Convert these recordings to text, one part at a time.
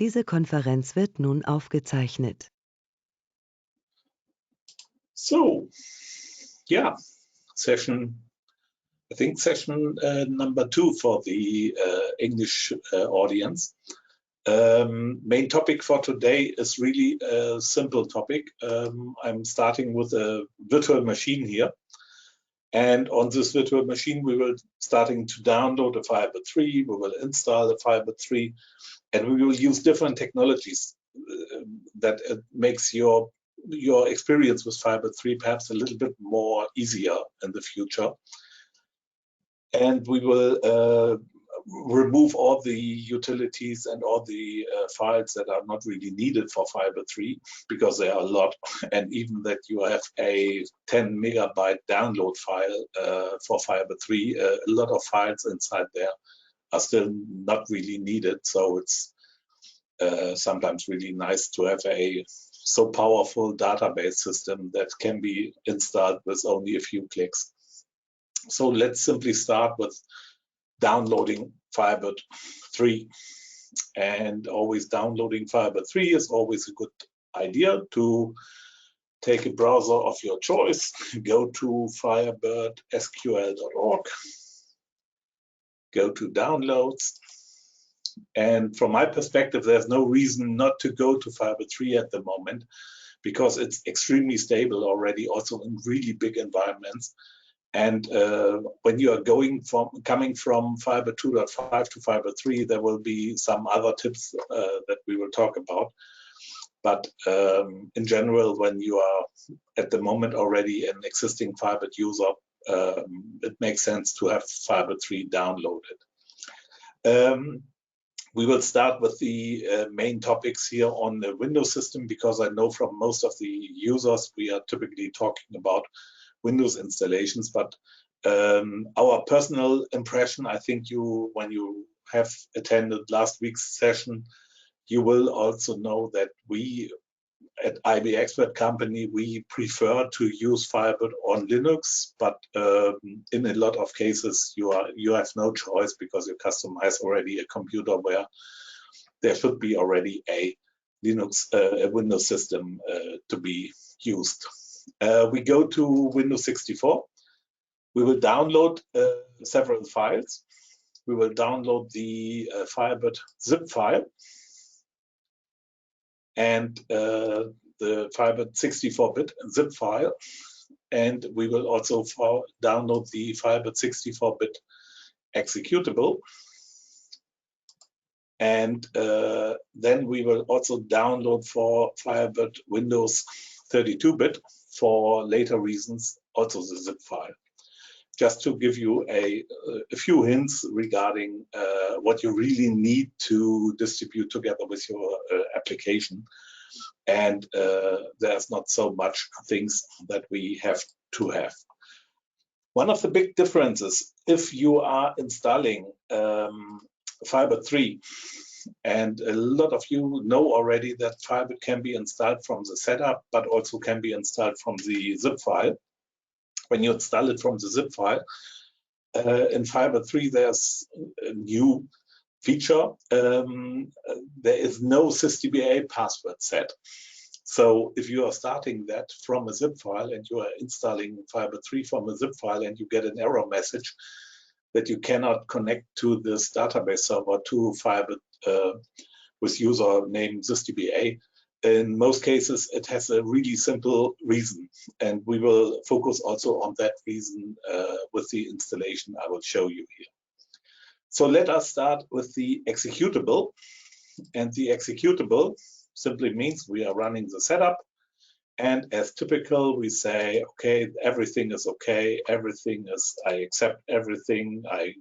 Diese Konferenz wird nun aufgezeichnet. So, yeah, I think session number 2 for the English audience. Main topic for today is really a simple topic. I'm starting with a virtual machine here. And on this virtual machine, we will starting to download the Firebird 3, we will install the Firebird 3, and we will use different technologies that makes your experience with Firebird 3 perhaps a little bit more easier in the future. And we will remove all the utilities and all the files that are not really needed for Firebird 3, because there are a lot, and even that you have a 10 megabyte download file for Firebird 3, a lot of files inside there are still not really needed. So it's sometimes really nice to have a so powerful database system that can be installed with only a few clicks. So let's simply start with downloading Firebird 3. And always downloading Firebird 3 is always a good idea. To take a browser of your choice, go to firebirdsql.org, go to downloads. And from my perspective, there's no reason not to go to Firebird 3 at the moment, because it's extremely stable already, also in really big environments. And when you are coming from Firebird 2.5 to Firebird 3, there will be some other tips that we will talk about. But in general, when you are at the moment already an existing Firebird user, it makes sense to have Firebird 3 downloaded. We will start with the main topics here on the Windows system, because I know from most of the users we are typically talking about Windows installations, but our personal impression, I think when you have attended last week's session, you will also know that we at IBExpert company, we prefer to use Firebird on Linux, but in a lot of cases you have no choice, because your customer has already a computer where there should be already a Linux, a Windows system to be used. We go to Windows 64. We will download several files. We will download the Firebird zip file and the Firebird 64-bit zip file. And we will also download the Firebird 64-bit executable. And then we will also download for Firebird Windows 32-bit, for later reasons, also the zip file. Just to give you a few hints regarding what you really need to distribute together with your application. And there's not so much things that we have to have. One of the big differences, if you are installing Firebird 3, and a lot of you know already that Firebird can be installed from the setup, but also can be installed from the zip file. When you install it from the zip file, in Firebird 3, there's a new feature. There is no sysdba password set. So if you are starting that from a zip file and you are installing Firebird 3 from a zip file and you get an error message that you cannot connect to this database server to Firebird with username sysdba, in most cases it has a really simple reason, and we will focus also on that reason with the installation I will show you here. So let us start with the executable, and the executable simply means we are running the setup, and as typical we say, okay, everything is okay, everything is, I accept everything I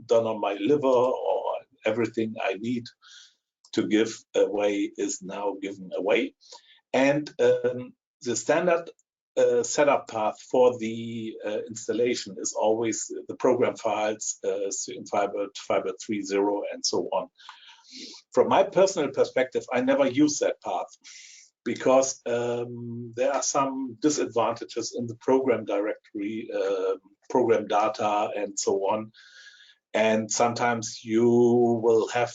done on my liver, or everything I need to give away is now given away. And the standard setup path for the installation is always the program files in Firebird 3.0 and so on. From my personal perspective, I never use that path, because there are some disadvantages in the program directory, program data and so on. And sometimes you will have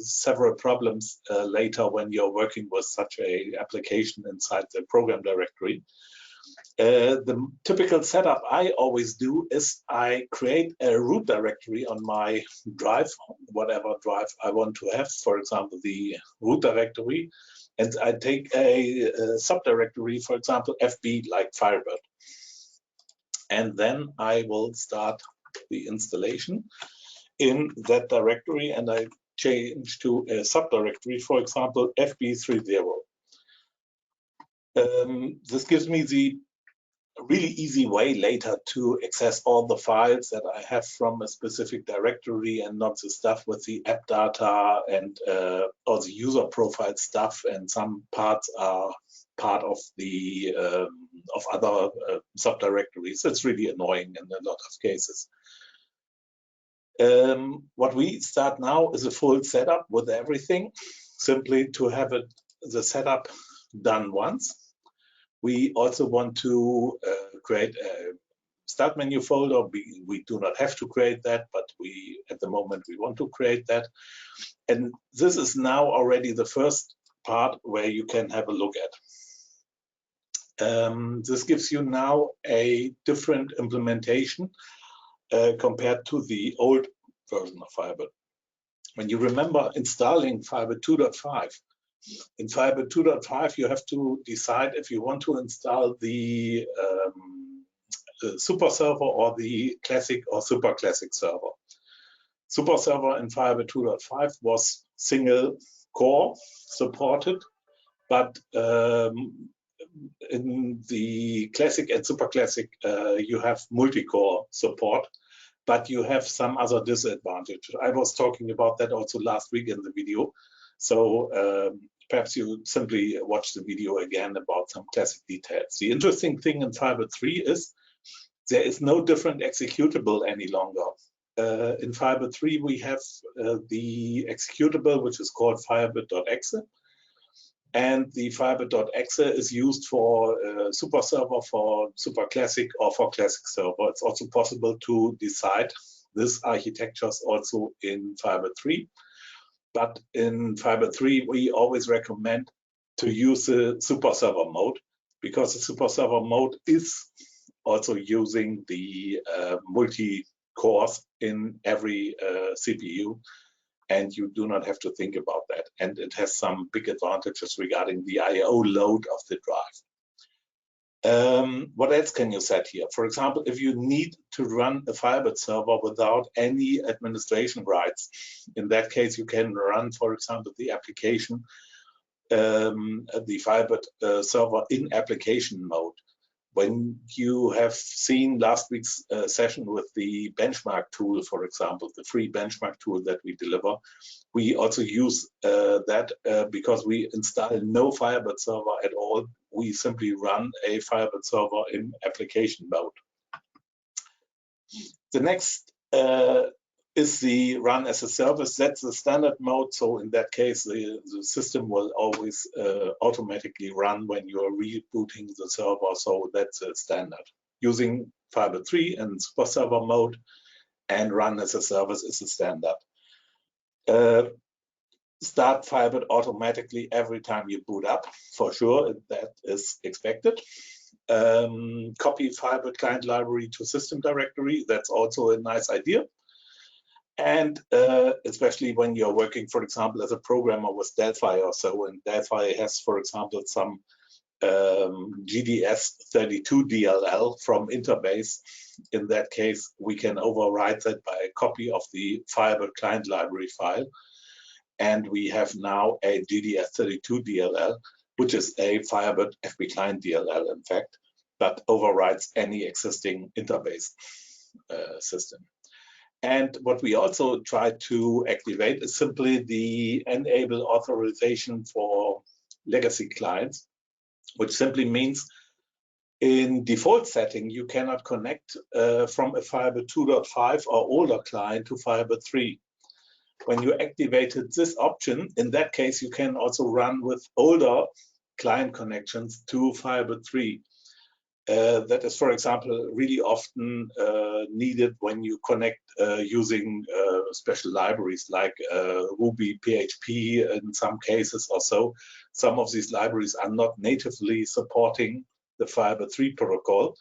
several problems later when you're working with such a application inside the program directory. The typical setup I always do is I create a root directory on my drive, whatever drive I want to have, for example, the root directory, and I take a subdirectory, for example, FB, like Firebird. And then I will start the installation in that directory, and I change to a subdirectory, for example, FB30. This gives me the really easy way later to access all the files that I have from a specific directory, and not the stuff with the app data and all the user profile stuff, and some parts are part of the of other subdirectories. It's really annoying in a lot of cases. What we start now is a full setup with everything, simply to have the setup done once. We also want to create a start menu folder. We do not have to create that, but at the moment we want to create that. And this is now already the first part where you can have a look at. This gives you now a different implementation compared to the old version of Firebird. When you remember installing Firebird 2.5, in Firebird 2.5, you have to decide if you want to install the super server or the classic or super classic server. Super server in Firebird 2.5 was single core supported, but in the classic and super classic, you have multi-core support, but you have some other disadvantages. I was talking about that also last week in the video. So perhaps you simply watch the video again about some classic details. The interesting thing in Firebird 3 is there is no different executable any longer. In Firebird 3, we have the executable, which is called firebird.exe. And the firebird.exe is used for super server, for super classic, or for classic server. It's also possible to decide this architectures also in Firebird 3. But in Firebird 3, we always recommend to use the super server mode, because the super server mode is also using the multi-cores in every CPU. And you do not have to think about that. And it has some big advantages regarding the I/O load of the drive. What else can you set here? For example, if you need to run a Firebird server without any administration rights, in that case, you can run, for example, the application, the Firebird server in application mode. When you have seen last week's session with the benchmark tool, for example, the free benchmark tool that we deliver, we also use that because we install no Firebird server at all. We simply run a Firebird server in application mode. The next is the run as a service. That's the standard mode. So in that case, the system will always automatically run when you're rebooting the server. So that's a standard. Using Firebird 3 and super server mode and run as a service is a standard. Start Firebird automatically every time you boot up, for sure, that is expected. Copy Firebird client library to system directory, that's also a nice idea. And especially when you're working, for example, as a programmer with Delphi or so, and Delphi has, for example, some GDS32 DLL from Interbase. In that case, we can override that by a copy of the Firebird client library file. And we have now a GDS32 DLL, which is a Firebird FB client DLL, in fact, that overrides any existing Interbase system. And what we also try to activate is simply the enable authorization for legacy clients, which simply means in default setting, you cannot connect from a Firebird 2.5 or older client to Firebird 3. When you activated this option, in that case, you can also run with older client connections to Firebird 3. That is, for example, really often needed when you connect using special libraries like Ruby, PHP in some cases or so. Some of these libraries are not natively supporting the Firebird 3 protocol.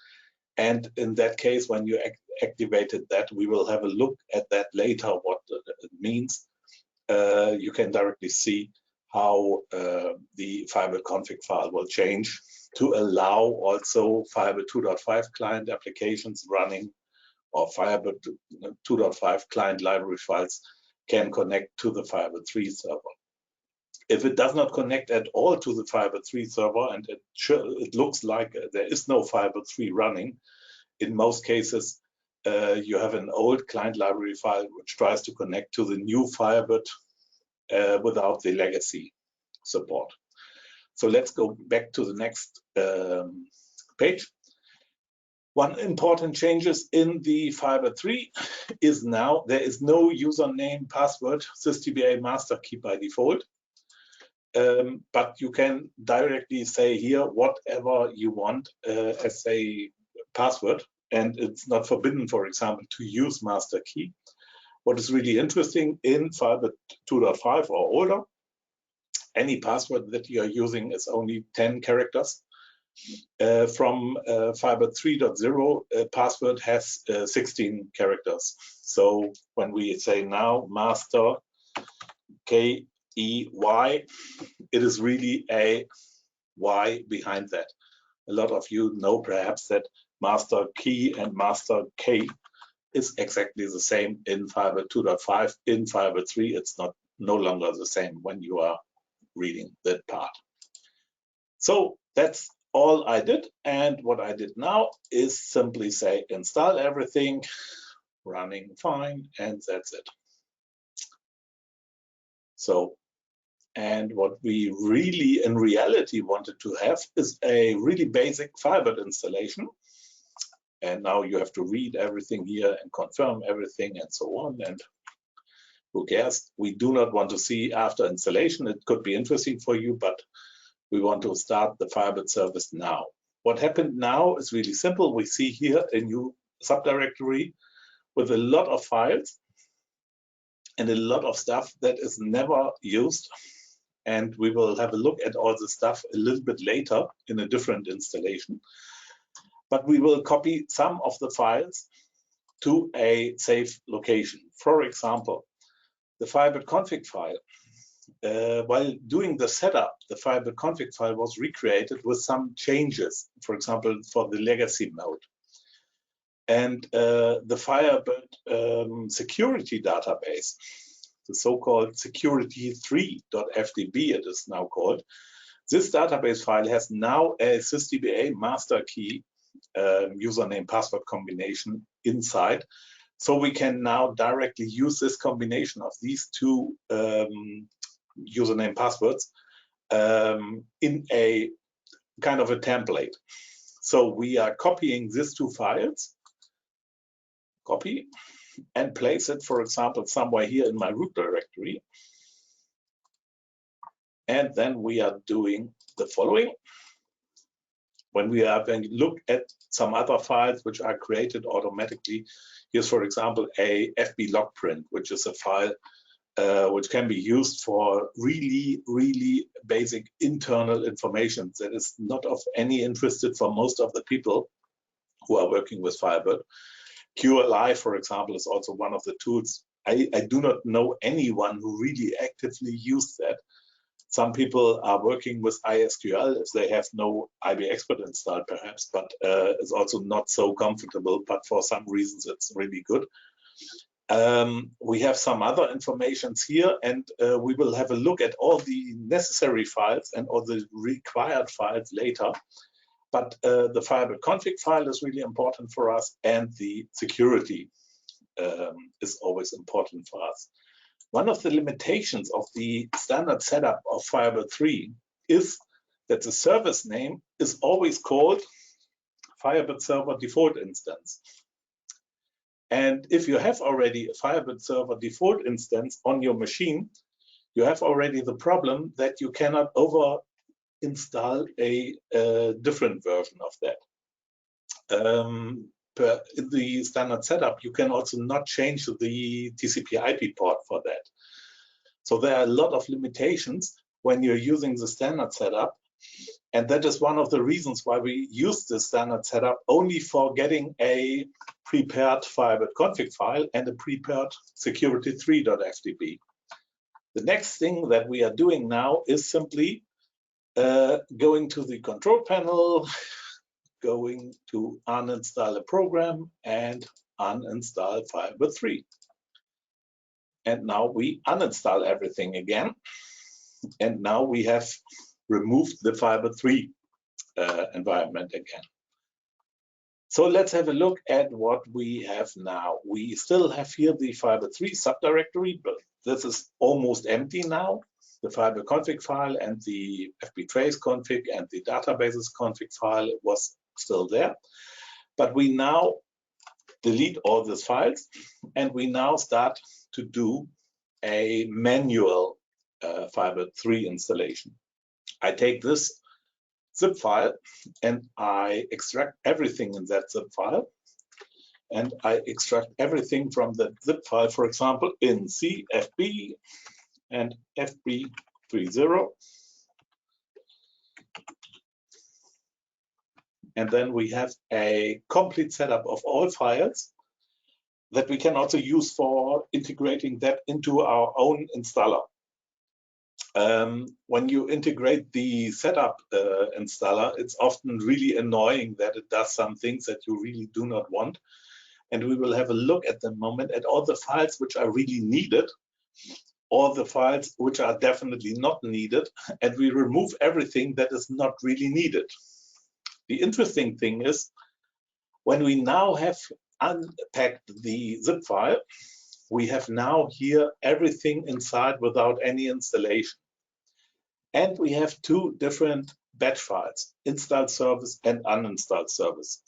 And in that case, when you activated that, we will have a look at that later, what it means. You can directly see how the Firebird config file will change to allow also Firebird 2.5 client applications running, or Firebird 2.5 client library files can connect to the Firebird 3 server. If it does not connect at all to the Firebird 3 server, and it looks like there is no Firebird 3 running, in most cases, you have an old client library file which tries to connect to the new Firebird without the legacy support. So let's go back to the next page. One important changes in the Firebird 3 is now there is no username password sysdba master key by default. But you can directly say here whatever you want as a password, and it's not forbidden, for example, to use master key. What is really interesting in Firebird 2.5 or older, any password that you are using is only 10 characters. From Firebird 3.0, password has 16 characters. So when we say now master KEY, it is really a Y behind that. A lot of you know perhaps that master key and master K is exactly the same in Firebird 2.5. In Firebird 3, it's no longer the same when you are reading that part. So that's all I did, and what I did now is simply say install everything, running fine, and that's it. So, and what we really in reality wanted to have is a really basic Firebird installation. And now you have to read everything here and confirm everything and so on, and who cares? We do not want to see after installation. It could be interesting for you, but we want to start the Firebird service now. What happened now is really simple. We see here a new subdirectory with a lot of files and a lot of stuff that is never used. And we will have a look at all the stuff a little bit later in a different installation. But we will copy some of the files to a safe location. For example, the Firebird config file. While doing the setup, the Firebird config file was recreated with some changes, for example, for the legacy mode. And the Firebird security database, the so-called security3.fdb it is now called, this database file has now a sysdba master key username password combination inside. So we can now directly use this combination of these two username passwords in a kind of a template. So we are copying these two files, copy, and place it, for example, somewhere here in my root directory. And then we are doing the following. When we are going to look at some other files which are created automatically, here's, for example, a FB log print, which is a file which can be used for really, really basic internal information that is not of any interest for most of the people who are working with Firebird. QLI, for example, is also one of the tools. I do not know anyone who really actively uses that. Some people are working with ISQL if they have no IBExpert installed, perhaps, but it's also not so comfortable, but for some reasons it's really good. We have some other informations here, and we will have a look at all the necessary files and all the required files later. But the Firebird config file is really important for us, and the security is always important for us. One of the limitations of the standard setup of Firebird 3 is that the service name is always called Firebird Server Default Instance. And if you have already a Firebird Server Default Instance on your machine, you have already the problem that you cannot install a different version of that. in the standard setup, you can also not change the TCP/IP port for that. So there are a lot of limitations when you're using the standard setup. And that is one of the reasons why we use the standard setup only for getting a prepared Firebird config file and a prepared security3.ftp. The next thing that we are doing now is simply going to the control panel, going to uninstall a program and uninstall Firebird 3. And now we uninstall everything again. And now we have removed the Firebird 3 environment again. So let's have a look at what we have now. We still have here the Firebird 3 subdirectory, but this is almost empty now. The Firebird config file and the fbtrace config and the databases config file was still there. But we now delete all these files and we now start to do a manual Firebird 3 installation. I take this zip file and I extract everything in that zip file, and I extract everything from that zip file, for example, in CFB and FB30. And then we have a complete setup of all files that we can also use for integrating that into our own installer. When you integrate the setup installer, it's often really annoying that it does some things that you really do not want. And we will have a look at the moment at all the files which are really needed, all the files which are definitely not needed, and we remove everything that is not really needed. The interesting thing is, when we now have unpacked the zip file, we have now here everything inside without any installation. And we have two different batch files, installed service and uninstalled service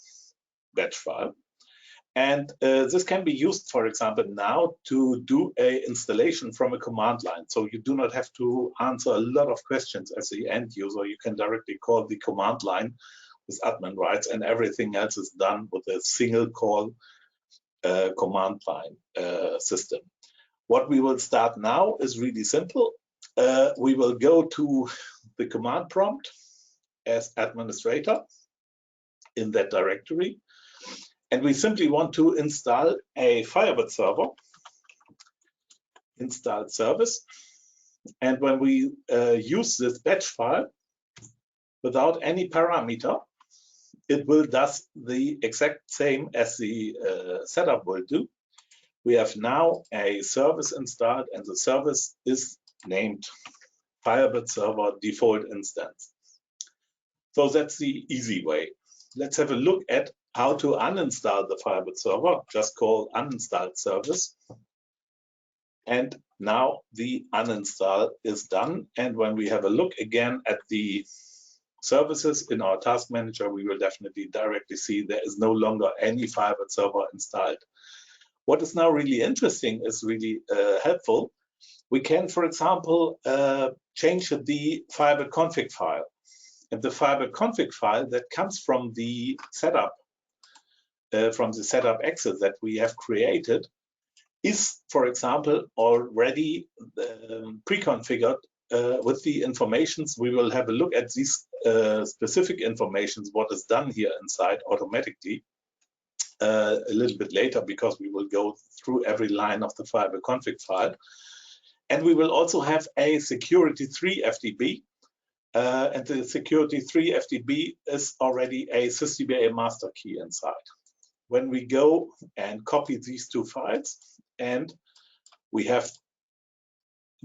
batch file. And this can be used, for example, now to do an installation from a command line. So you do not have to answer a lot of questions as the end user. You can directly call the command line with admin rights, and everything else is done with a single call command line system. What we will start now is really simple. We will go to the command prompt as administrator in that directory, and we simply want to install a Firebird server, installed service. And when we use this batch file without any parameter, it will do the exact same as the setup will do. We have now a service installed, and the service is named Firebird Server Default Instance. So that's the easy way. Let's have a look at how to uninstall the Firebird server. Just call uninstalled service. And now the uninstall is done. And when we have a look again at the services in our task manager, we will definitely directly see there is no longer any Firebird server installed. What is now really interesting is really helpful. We can, for example, change the Firebird config file. And the Firebird config file that comes from the setup, access that we have created, is, for example, already pre-configured with the informations. We will have a look at these specific informations, what is done here inside automatically a little bit later, because we will go through every line of the Firebird config file. And we will also have a security3 FTP. And the security3 FTP is already a sysdba master key inside. When we go and copy these two files, and we have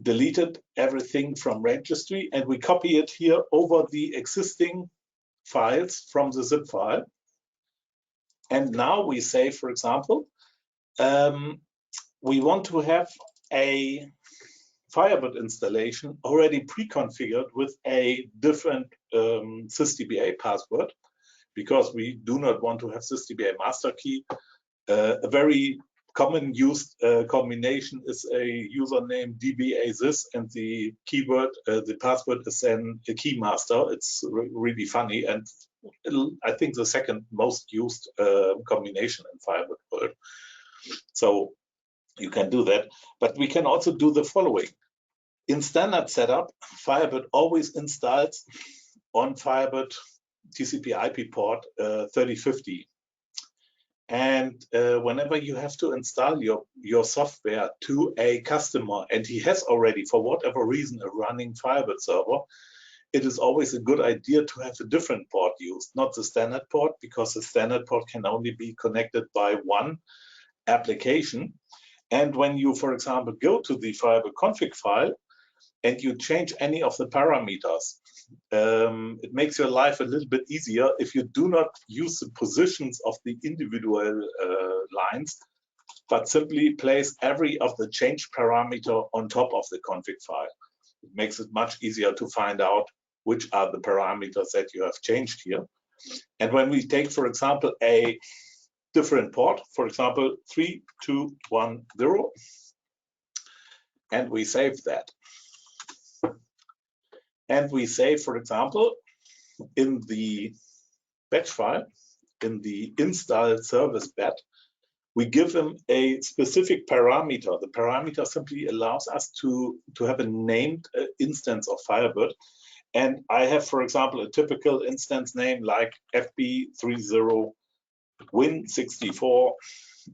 deleted everything from registry, and we copy it here over the existing files from the zip file. And now we say, for example, we want to have a Firebird installation already pre-configured with a different sysdba password, because we do not want to have sysdba master key. A very common used combination is a username dba_sys, and the keyword, the password is then a key master. It's really funny, and I think, the second most used combination in Firebird world. So you can do that, but we can also do the following. In standard setup, Firebird always installs on Firebird TCP/IP port 3050. And whenever you have to install your software to a customer and he has already, for whatever reason, a running Firebird server, it is always a good idea to have a different port used, not the standard port, because the standard port can only be connected by one application. And when you, for example, go to the Firebird config file and you change any of the parameters, it makes your life a little bit easier if you do not use the positions of the individual lines, but simply place every of the change parameter on top of the config file. It makes it much easier to find out which are the parameters that you have changed here. And when we take, for example, a different port, for example, 3210, and we save that. And we say, for example, in the batch file, in the install service batch, we give them a specific parameter. The parameter simply allows us to have a named instance of Firebird. And I have, for example, a typical instance name like FB30Win64,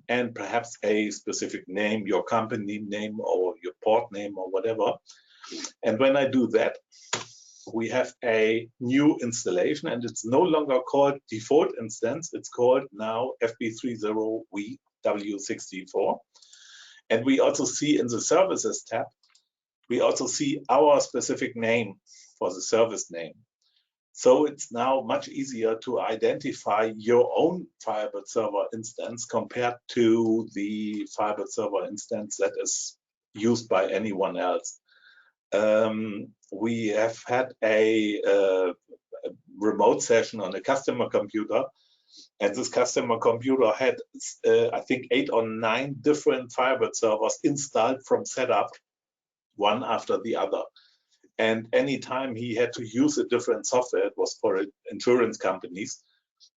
and perhaps a specific name, your company name or your port name or whatever. And when I do that, we have a new installation, and it's no longer called default instance. It's called now FB30WW64. And we also see in the services tab, we also see our specific name for the service name. So it's now much easier to identify your own Firebird server instance compared to the Firebird server instance that is used by anyone else. We have had a remote session on a customer computer, and this customer computer had, I think, 8 or 9 different Firebird servers installed from setup, one after the other. And anytime he had to use a different software, it was for insurance companies,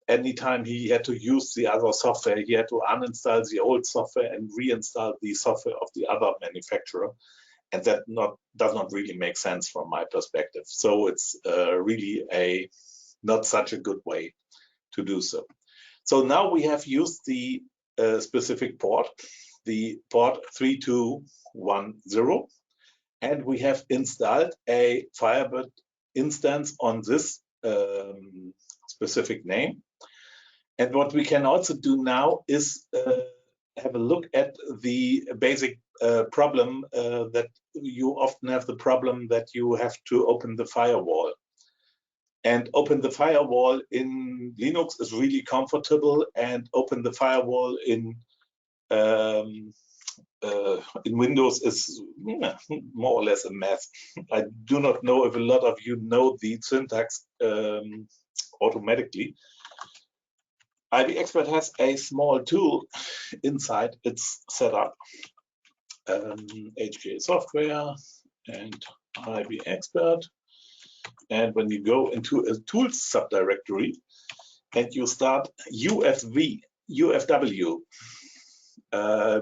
anytime he had to use the other software, he had to uninstall the old software and reinstall the software of the other manufacturer. And that does not really make sense from my perspective. So it's really not such a good way to do so. So now we have used the specific port, the port 3210, and we have installed a Firebird instance on this specific name. And what we can also do now is have a look at the basic problem that you often have, the problem that you have to open the firewall. And open the firewall in Linux is really comfortable, and open the firewall in Windows is more or less a mess. I do not know if a lot of you know the syntax automatically. IBExpert has a small tool inside its setup, HK software and IBExpert. And when you go into a tools subdirectory and you start UFW, I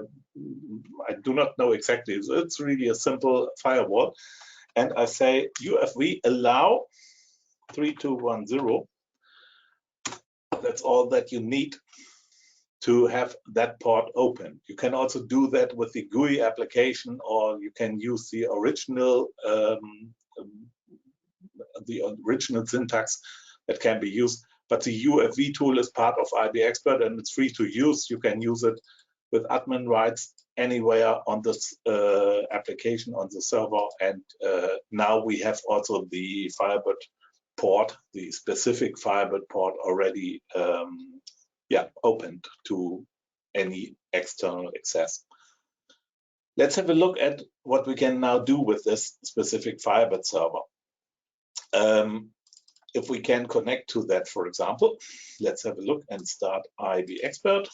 do not know exactly. So it's really a simple firewall. And I say UFW allow 3210. That's all that you need to have that port open. You can also do that with the GUI application, or you can use the original syntax that can be used. But the UFW tool is part of IBExpert, and it's free to use. You can use it with admin rights anywhere on this application on the server. And now we have also the Firebird port, the specific Firebird port already opened to any external access. Let's have a look at what we can now do with this specific Firebird server. If we can connect to that, for example, let's have a look and start IBExpert.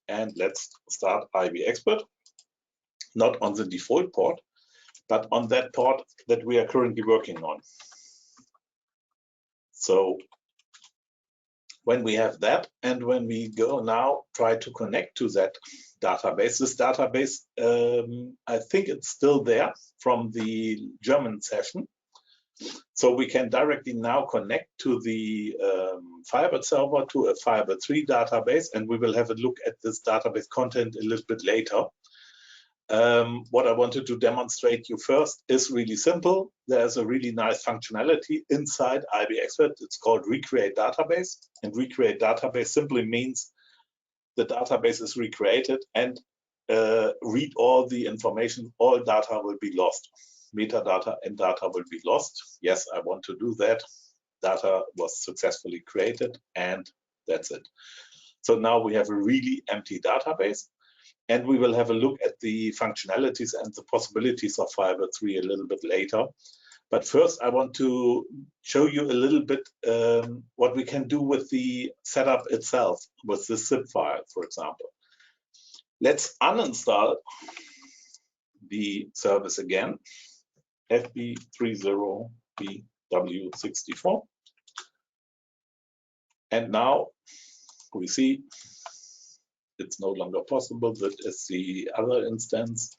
And let's start IBExpert, not on the default port, but on that port that we are currently working on. So When we have that, and when we go now try to connect to that database, this database, I think it's still there from the German session. So we can directly now connect to the Firebird server to a Firebird 3 database, and we will have a look at this database content a little bit later. What I wanted to demonstrate you first is really simple. There's a really nice functionality inside IBExpert. It's called Recreate Database. And Recreate Database simply means the database is recreated and read all the information. All data will be lost. Metadata and data will be lost. Yes, I want to do that. Data was successfully created, and that's it. So now we have a really empty database. And we will have a look at the functionalities and the possibilities of Firebird 3 a little bit later. But first, I want to show you a little bit what we can do with the setup itself, with the zip file, for example. Let's uninstall the service again, fb30bw64. And now we see it's no longer possible. That is the other instance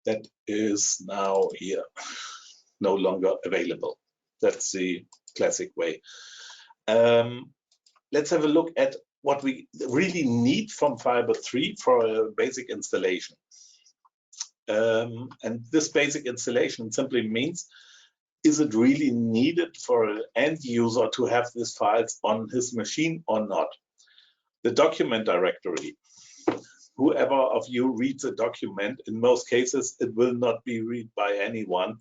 that is now here, no longer available. That's the classic way. Let's have a look at what we really need from Firebird 3 for a basic installation. And this basic installation simply means, is it really needed for an end user to have these files on his machine or not? The document directory, whoever of you reads a document, in most cases, it will not be read by anyone.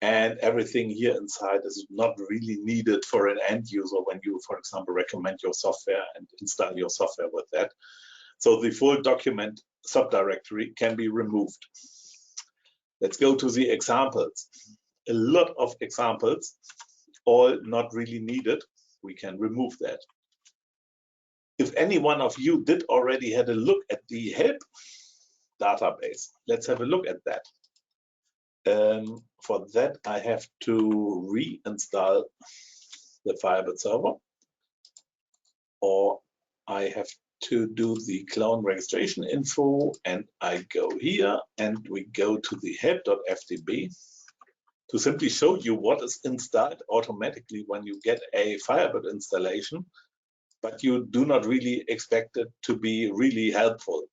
And everything here inside is not really needed for an end user when you, for example, recommend your software and install your software with that. So the full document subdirectory can be removed. Let's go to the examples. A lot of examples, all not really needed. We can remove that. If any one of you did already had a look at the help database, let's have a look at that. For that, I have to reinstall the Firebird server, or I have to do the clone registration info, and I go here and we go to the help.ftb to simply show you what is installed automatically when you get a Firebird installation, but you do not really expect it to be really helpful.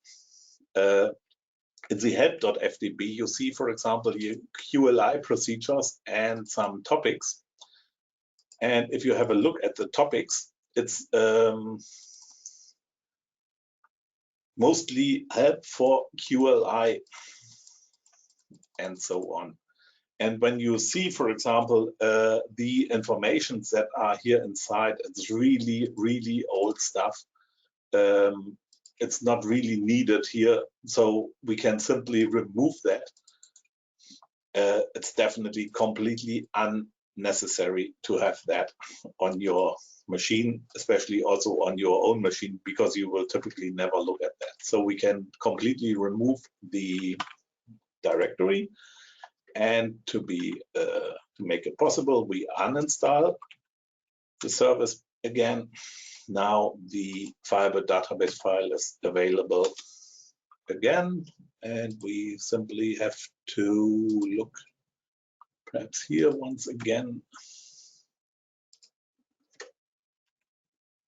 In the help.ftb, you see, for example, your QLI procedures and some topics. And if you have a look at the topics, it's mostly help for QLI and so on. And when you see, for example, the informations that are here inside, it's really, really old stuff. It's not really needed here, so we can simply remove that. It's definitely completely unnecessary to have that on your machine, especially also on your own machine, because you will typically never look at that. So we can completely remove the directory, and to make it possible, we uninstall the service again. Now the Firebird database file is available again, and we simply have to look perhaps here once again.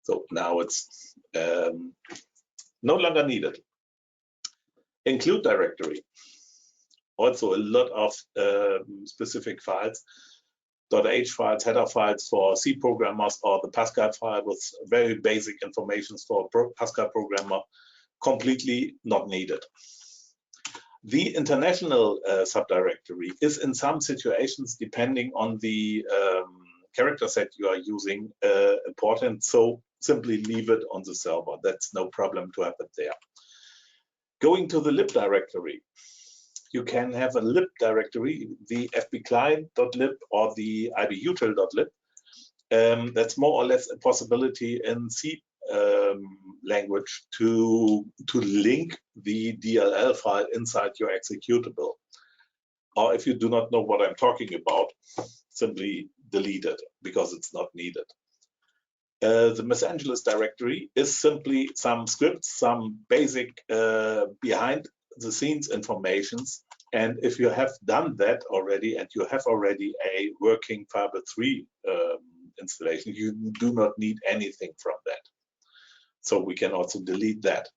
So now it's no longer needed. Include directory. Also a lot of specific files, .h files, header files for C programmers, or the Pascal file with very basic information for Pascal programmer, completely not needed. The international subdirectory is in some situations, depending on the character set you are using, important. So simply leave it on the server. That's no problem to have it there. Going to the lib directory. You can have a lib directory, the fbclient.lib or the ibutil.lib. That's more or less a possibility in C language to link the DLL file inside your executable. Or if you do not know what I'm talking about, simply delete it because it's not needed. The Los Angeles directory is simply some scripts, some basic behind the scenes informations. And if you have done that already and you have already a working Firebird 3 installation, you do not need anything from that. So we can also delete that.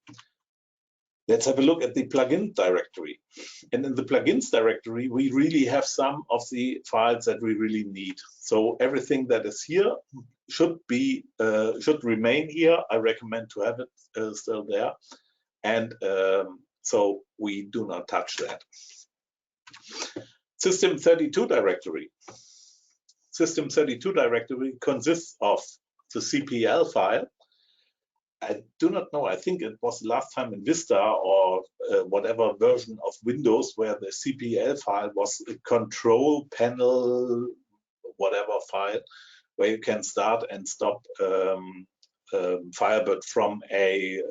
Let's have a look at the plugin directory. And in the plugins directory, we really have some of the files that we really need. So everything that is here should remain here. I recommend to have it still there. And so we do not touch that. System32 directory. System32 directory consists of the CPL file. I do not know, I think it was last time in Vista or whatever version of Windows where the CPL file was a control panel, whatever file, where you can start and stop Firebird from a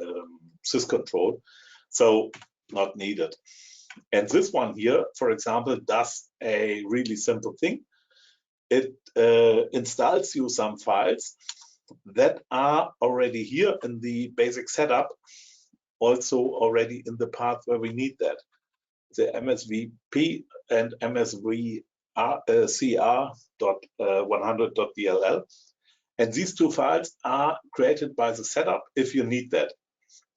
syscontrol. So not needed. And this one here, for example, does a really simple thing. It installs you some files that are already here in the basic setup, also already in the path where we need that. The MSVP and MSVCR.100.dll. And these two files are created by the setup if you need that.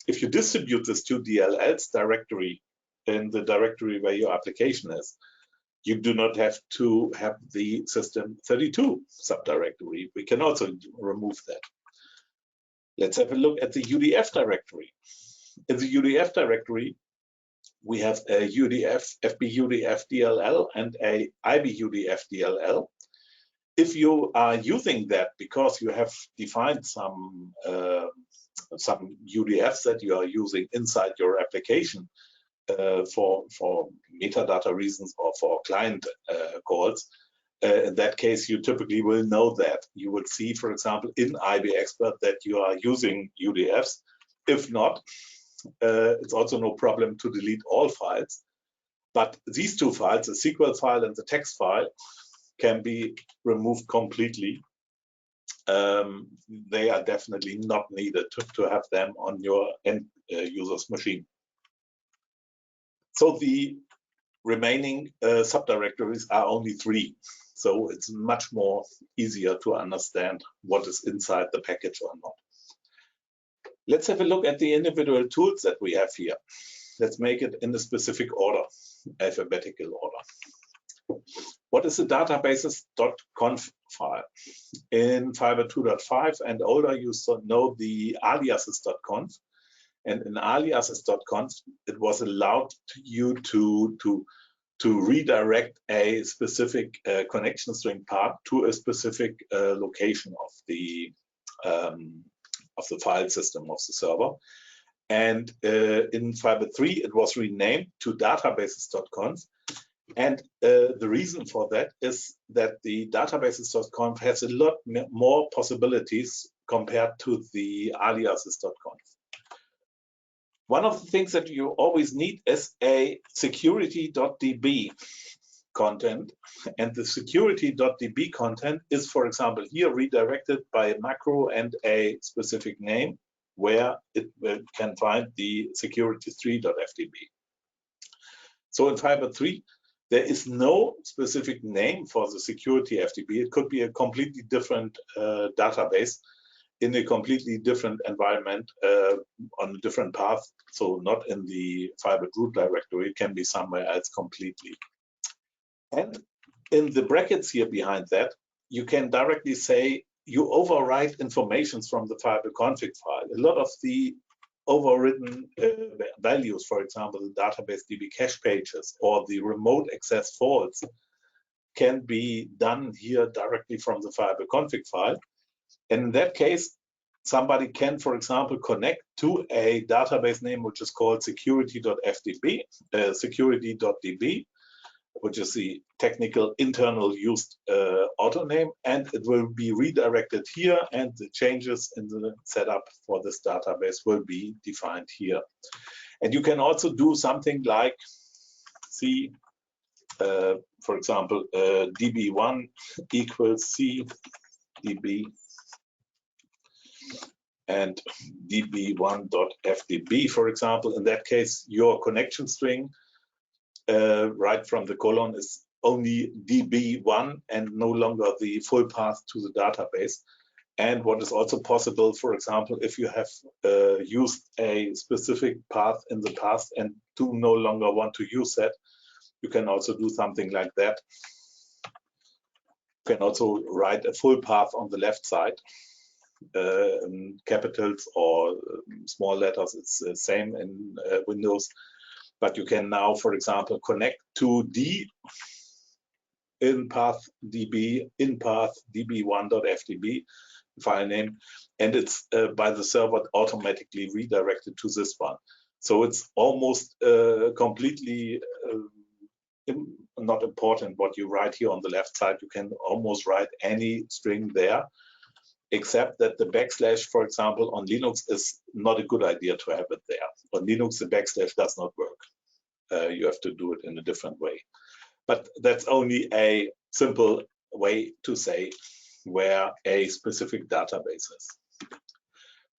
If you distribute this to DLLs directory in the directory where your application is, you do not have to have the system32 subdirectory. We can also remove that. Let's have a look at the UDF directory. In the UDF directory, we have a UDF, FBUDF DLL and a IBEUDF DLL. If you are using that because you have defined some UDFs that you are using inside your application, for metadata reasons or for client calls, in that case, you typically will know that. You will see, for example, in IBExpert that you are using UDFs. If not, it's also no problem to delete all files. But these two files, the SQL file and the text file, can be removed completely. They are definitely not needed to have them on your end user's machine. So the remaining subdirectories are only 3. So it's much more easier to understand what is inside the package or not. Let's have a look at the individual tools that we have here. Let's make it in a specific order, alphabetical order. What is the databases.conf file? In Firebird 2.5 and older, you know the aliases.conf. And in aliases.conf, it was allowed you to redirect a specific connection string part to a specific location of the file system of the server. And in Firebird 3, it was renamed to databases.conf. And the reason for that is that the databases.conf has a lot more possibilities compared to the aliases.conf. One of the things that you always need is a security.db content. And the security.db content is, for example, here redirected by a macro and a specific name where it can find the security3.ftb. So in Firebird 3, there is no specific name for the security FTP. It could be a completely different database in a completely different environment on a different path. So not in the Firebird root directory, it can be somewhere else completely. And in the brackets here behind that, you can directly say you overwrite informations from the Firebird config file. A lot of the overridden values, for example, the database DB cache pages or the remote access faults, can be done here directly from the Firebird config file. And in that case, somebody can, for example, connect to a database name which is called security.ftb, security.db, which is the technical internal used auto name, and it will be redirected here, and the changes in the setup for this database will be defined here. And you can also do something like see for example, db1 equals c db and db1.fdb, for example. In that case, your connection string right from the colon is only db1 and no longer the full path to the database. And what is also possible, for example, if you have used a specific path in the past and do no longer want to use that, you can also do something like that. You can also write a full path on the left side, capitals or small letters. It's the same in Windows. But you can now, for example, connect to D in path db in path db1.fdb file name, and it's by the server automatically redirected to this one. So it's almost completely not important what you write here on the left side. You can almost write any string there, except that the backslash, for example, on Linux is not a good idea to have it there. On Linux, the backslash does not work. You have to do it in a different way. But that's only a simple way to say where a specific database is.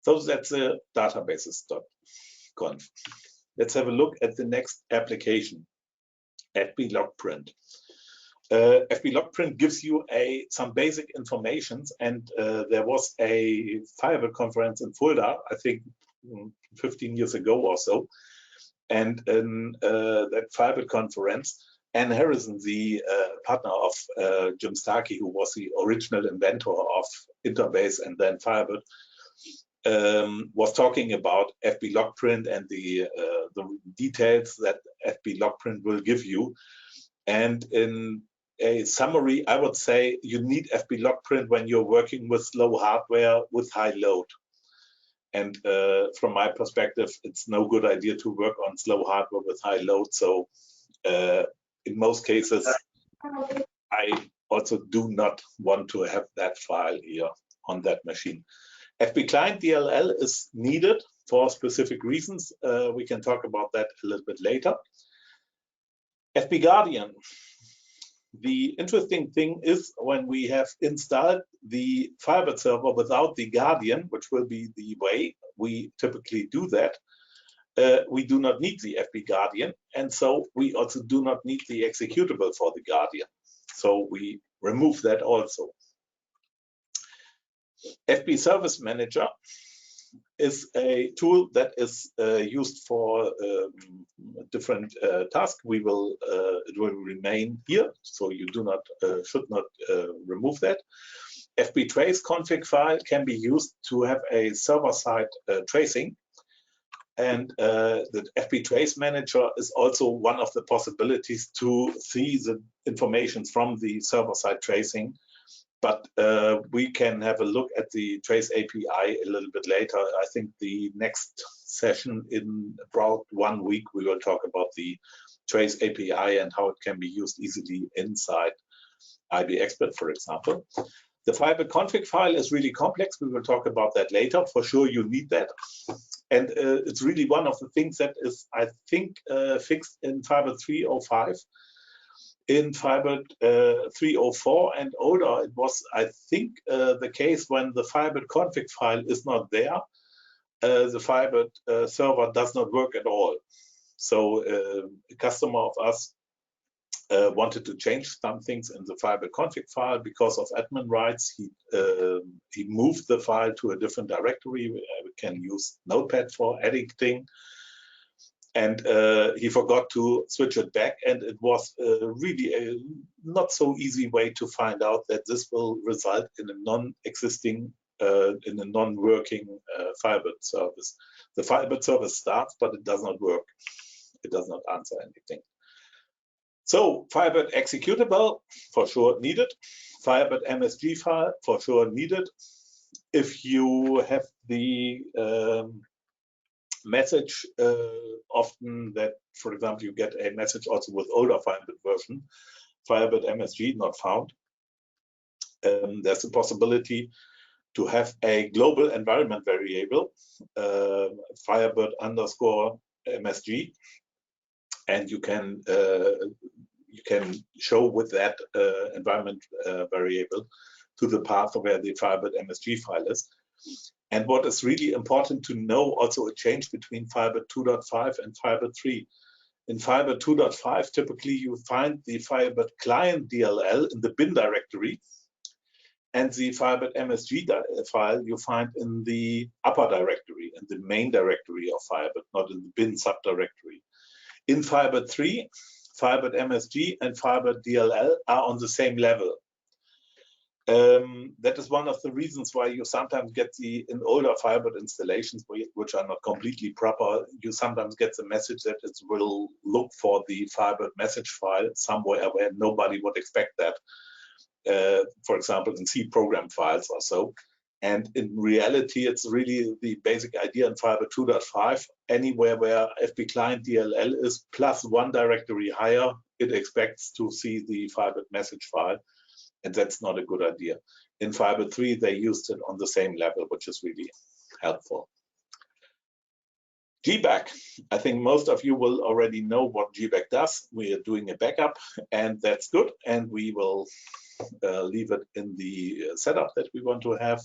So that's the databases.conf. Let's have a look at the next application, fblogprint. fblogprint gives you some basic information, and there was a Firebird conference in Fulda, I think 15 years ago or so. And in that Firebird conference, Ann Harrison, the partner of Jim Starkey, who was the original inventor of Interbase and then Firebird, was talking about fblogprint and the details that fblogprint will give you. And in a summary, I would say you need fblogprint when you're working with slow hardware with high load. And from my perspective, it's no good idea to work on slow hardware with high load. So in most cases, I also do not want to have that file here on that machine. fbclient DLL is needed for specific reasons. We can talk about that a little bit later. fbguardian. The interesting thing is when we have installed the Firebird server without the Guardian, which will be the way we typically do that, we do not need the fbguardian, and so we also do not need the executable for the Guardian. So we remove that also. FB Service Manager is a tool that is used for different tasks. It will remain here, so you do not should not remove that. FB trace config file can be used to have a server-side tracing, and the FB trace manager is also one of the possibilities to see the information from the server-side tracing. But we can have a look at the Trace API a little bit later. I think the next session in about 1 week, we will talk about the Trace API and how it can be used easily inside IBExpert, for example. The Firebird config file is really complex. We will talk about that later. For sure, you need that. And it's really one of the things that is, I think, fixed in Firebird 3.05. In Firebird 3.04 and older, it was, I think, the case when the Firebird config file is not there, the Firebird server does not work at all. So a customer of us wanted to change some things in the Firebird config file because of admin rights. He moved the file to a different directory. We can use Notepad for editing. And he forgot to switch it back, and it was really a not so easy way to find out that this will result in a non-existing, in a non-working Firebird service. The Firebird service starts, but it does not work. It does not answer anything. So Firebird executable, for sure needed. Firebird MSG file, for sure needed. If you have the message often that, for example, you get a message also with older Firebird version, Firebird MSG not found. There's a possibility to have a global environment variable, Firebird _MSG, and you can you can show with that environment variable to the path where the Firebird MSG file is. And what is really important to know, also a change between Firebird 2.5 and Firebird 3. In Firebird 2.5, typically you find the Firebird client DLL in the bin directory, and the Firebird MSG file you find in the upper directory, in the main directory of Firebird, not in the bin subdirectory. In Firebird 3, Firebird MSG and Firebird DLL are on the same level. That is one of the reasons why you sometimes get in older Firebird installations, which are not completely proper, you sometimes get the message that it will look for the Firebird message file somewhere where nobody would expect that. For example, in C program files or so. And in reality, it's really the basic idea in Firebird 2.5, anywhere where FB client DLL is plus one directory higher, it expects to see the Firebird message file. And that's not a good idea. In Firebird 3, they used it on the same level, which is really helpful. GBAC, I think most of you will already know what GBAC does. We are doing a backup, and that's good. And we will leave it in the setup that we want to have.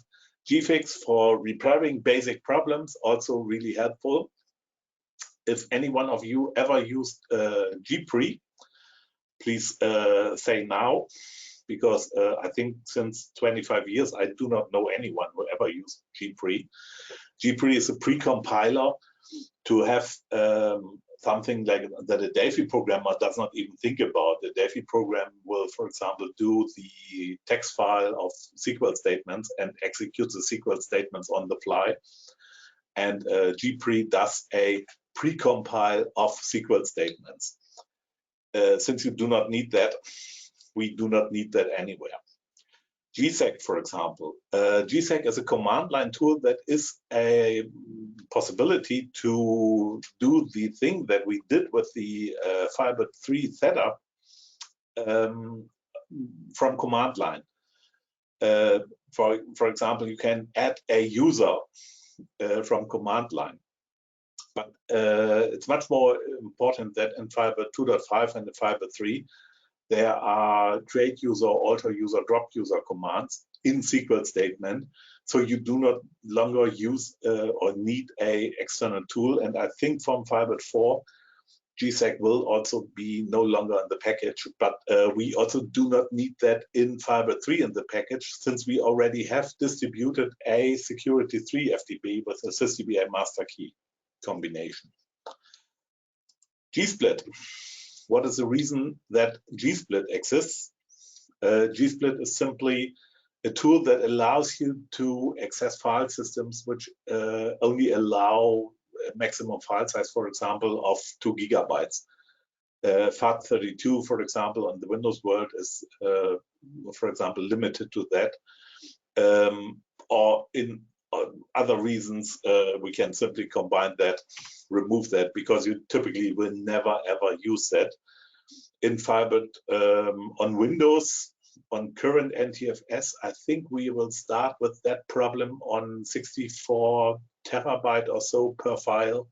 Gfix for repairing basic problems, also really helpful. If any one of you ever used gpre, please say now, because I think since 25 years, I do not know anyone who ever used gpre. Gpre is a pre-compiler to have something like that a Delphi programmer does not even think about. The Delphi program will, for example, do the text file of SQL statements and execute the SQL statements on the fly. And gpre does a pre-compile of SQL statements. Since you do not need that, we do not need that anywhere. GSEC, for example. GSEC is a command line tool that is a possibility to do the thing that we did with the Firebird 3 setup from command line. For example, you can add a user from command line. But it's much more important that in Firebird 2.5 and the Firebird 3, there are create user, alter user, drop user commands in SQL statement. So you do not longer use or need a external tool. And I think from Firebird 4, GSEC will also be no longer in the package, but we also do not need that in Firebird 3 in the package, since we already have distributed a security 3 FTP with a sysdba master key combination. gsplit. What is the reason that gsplit exists? Gsplit is simply a tool that allows you to access file systems which only allow a maximum file size, for example, of 2 gigabytes. FAT32, for example, on the Windows world is, for example, limited to that. Or in other reasons, we can simply combine that, remove that, because you typically will never ever use that. In Firebird on Windows, on current NTFS, I think we will start with that problem on 64 terabyte or so per file.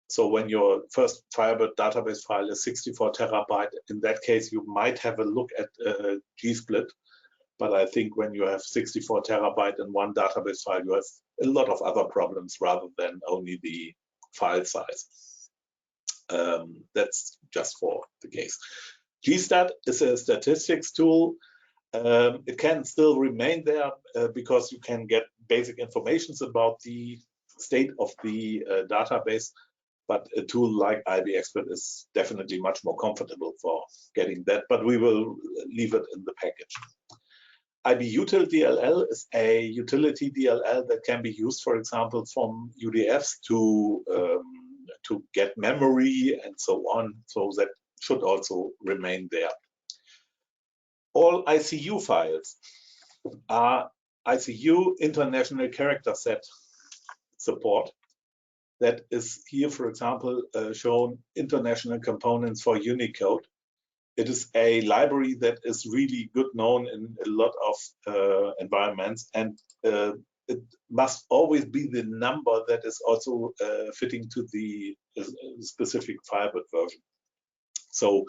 So when your first Firebird database file is 64 terabyte, in that case, you might have a look at gsplit. But I think when you have 64 terabyte in one database file, you have a lot of other problems rather than only the file size. That's just for the case. GStat is a statistics tool. It can still remain there because you can get basic information about the state of the database, but a tool like IBExpert is definitely much more comfortable for getting that, but we will leave it in the package. IBUtil DLL is a utility DLL that can be used, for example, from UDFs to get memory and so on. So that should also remain there. All ICU files are ICU International Character Set support. That is here, for example, shown international components for Unicode. It is a library that is really good known in a lot of environments, and it must always be the number that is also fitting to the specific Firebird version. So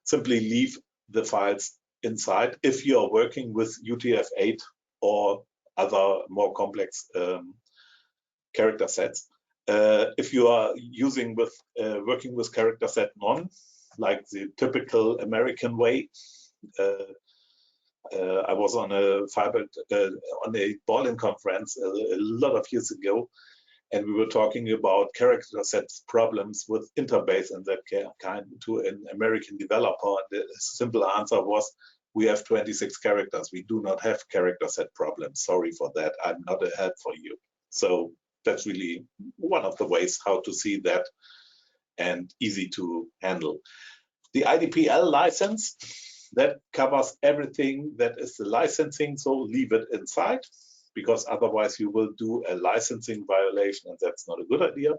simply leave the files inside if you are working with UTF-8 or other more complex character sets. If you are working with character set none, like the typical American way, I was on a Firebird on a Berlin conference a lot of years ago, and we were talking about character sets problems with interface and that kind to an American developer. And the simple answer was, we have 26 characters. We do not have character set problems. Sorry for that. I'm not a help for you. So that's really one of the ways how to see that, and easy to handle. The IDPL license, that covers everything that is the licensing, so leave it inside, because otherwise you will do a licensing violation, and that's not a good idea.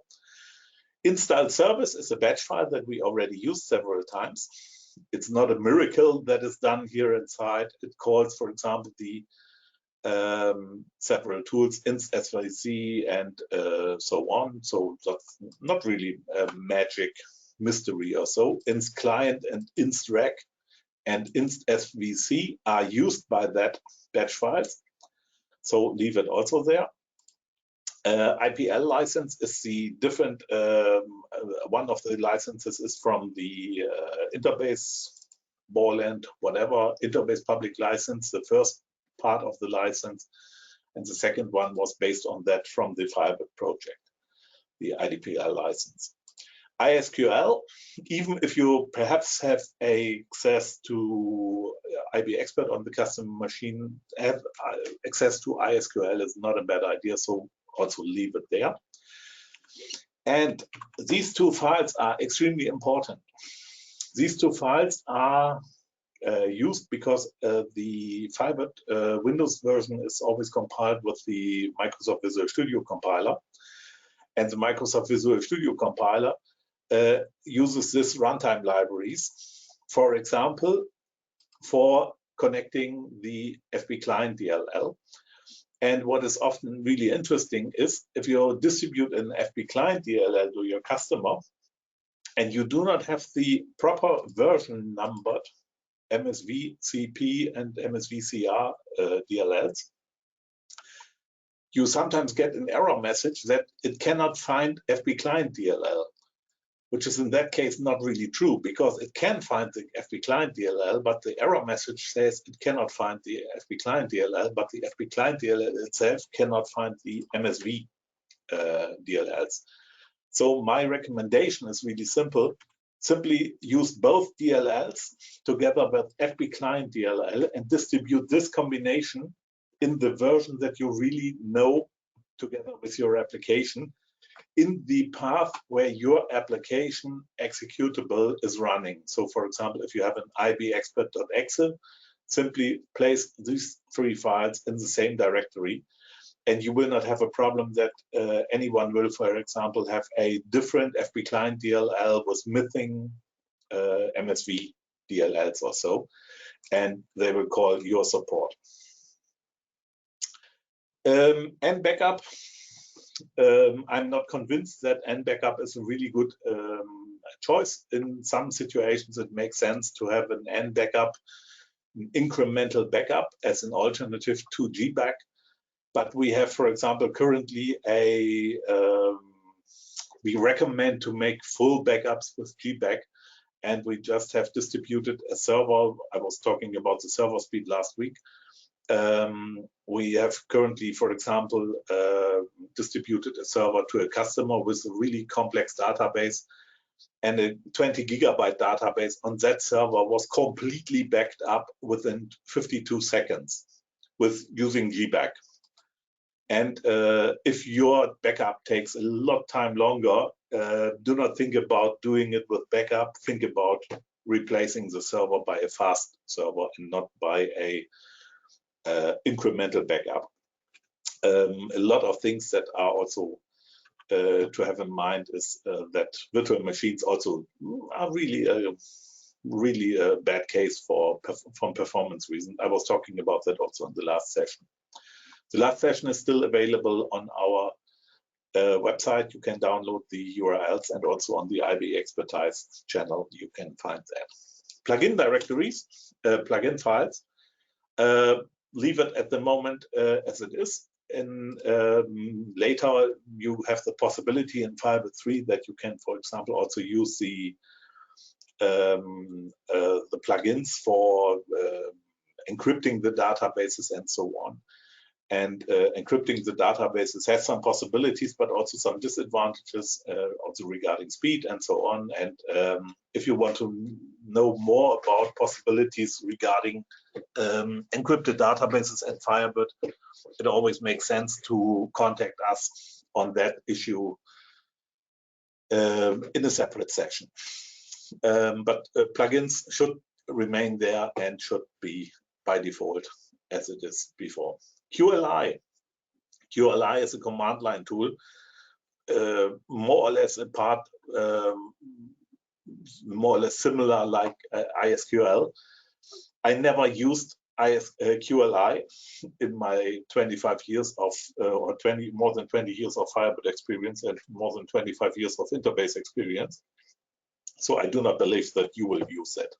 Install service is a batch file that we already used several times. It's not a miracle that is done here inside. It calls, for example, the several tools, inst svc and so on. So that's not really a magic mystery or so. Inst client and inst rec and inst svc are used by that batch files. So leave it also there. IPL license is the different, one of the licenses is from the interface, Borland, whatever, interface public license, the first part of the license, and the second one was based on that from the Firebird project, the IDPL license. ISQL, even if you perhaps have access to IBExpert on the customer machine, have access to ISQL is not a bad idea, so also leave it there. And these two files are extremely important. These two files are used because the Firebird Windows version is always compiled with the Microsoft Visual Studio compiler, and the Microsoft Visual Studio compiler uses this runtime libraries, for example, for connecting the FB client DLL. And what is often really interesting is if you distribute an FB client DLL to your customer and you do not have the proper version numbered MSV CP and MSV CR DLLs, you sometimes get an error message that it cannot find FB client DLL, which is in that case not really true, because it can find the FB client DLL, but the error message says it cannot find the FB client DLL, but the FB client DLL itself cannot find the MSV DLLs. So my recommendation is really simple. Simply use both DLLs together with FB client DLL and distribute this combination in the version that you really know together with your application in the path where your application executable is running. So for example, if you have an IBExpert.exe, simply place these three files in the same directory, and you will not have a problem that anyone will, for example, have a different FB client DLL with missing MSV DLLs or so, and they will call your support. NBackup. I'm not convinced that NBackup is a really good choice. In some situations, it makes sense to have an NBackup, an incremental backup, as an alternative to GBack. But we have, for example, currently we recommend to make full backups with GBack, and we just have distributed a server. I was talking about the server speed last week. We have currently, for example, distributed a server to a customer with a really complex database, and a 20 gigabyte database on that server was completely backed up within 52 seconds with using GBack. And if your backup takes a lot of time longer, do not think about doing it with backup. Think about replacing the server by a fast server and not by a incremental backup. A lot of things that are also to have in mind is that virtual machines also are really a bad case from performance reasons. I was talking about that also in the last session. The last session is still available on our website. You can download the URLs, and also on the IB Expertise channel you can find that. Plugin directories, plugin files, leave it at the moment as it is. And later you have the possibility in Firebird 3 that you can, for example, also use the plugins for encrypting the databases and so on. And encrypting the databases has some possibilities, but also some disadvantages, also regarding speed and so on. And if you want to know more about possibilities regarding encrypted databases and Firebird, it always makes sense to contact us on that issue in a separate section. But plugins should remain there and should be by default as it is before. QLI is a command line tool, more or less more or less similar like ISQL. I never used QLI in my 25 years of more than 20 years of Firebird experience and more than 25 years of interface experience. So I do not believe that you will use that.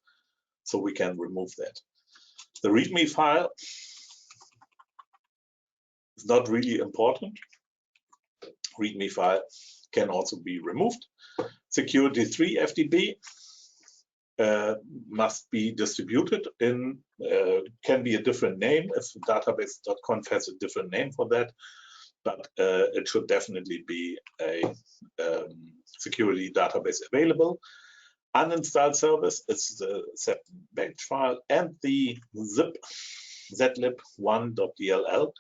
So we can remove that. The README file is not really important. README file can also be removed. Security 3 FTP must be distributed in, can be a different name if database.conf has a different name for that, but it should definitely be a security database available. Uninstall service is the zip bench file, and the zip zlib1.dll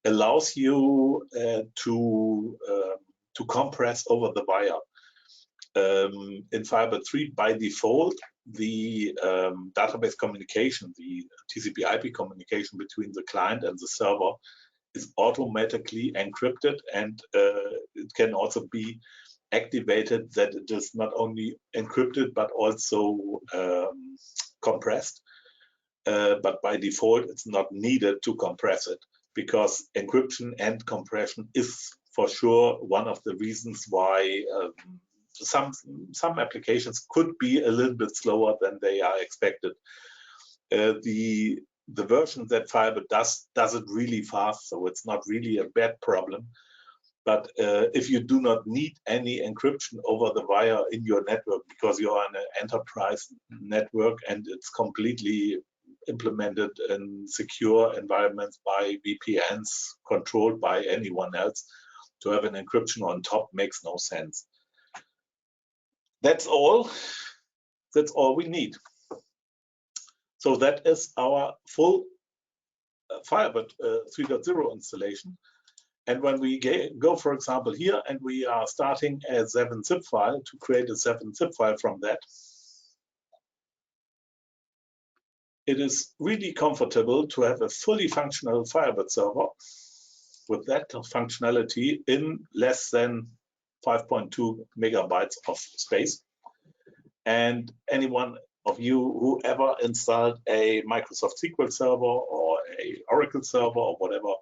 allows you to compress over the wire. In Firebird 3, by default, the database communication, the TCP/IP communication between the client and the server is automatically encrypted, and it can also be activated that it is not only encrypted but also compressed. But by default, it's not needed to compress it, because encryption and compression is for sure one of the reasons why some applications could be a little bit slower than they are expected. The version that Firebird does it really fast, so it's not really a bad problem. But if you do not need any encryption over the wire in your network because you are in an enterprise network and it's completely implemented in secure environments by VPNs controlled by anyone else, to have an encryption on top makes no sense. That's all we need. So that is our full Firebird 3.0 installation. And when we go, for example, here, and we are starting a 7-zip file to create a 7-zip file from that, it is really comfortable to have a fully functional Firebird server with that functionality in less than 5.2 megabytes of space. And anyone of you who ever installed a Microsoft SQL server or a Oracle server or whatever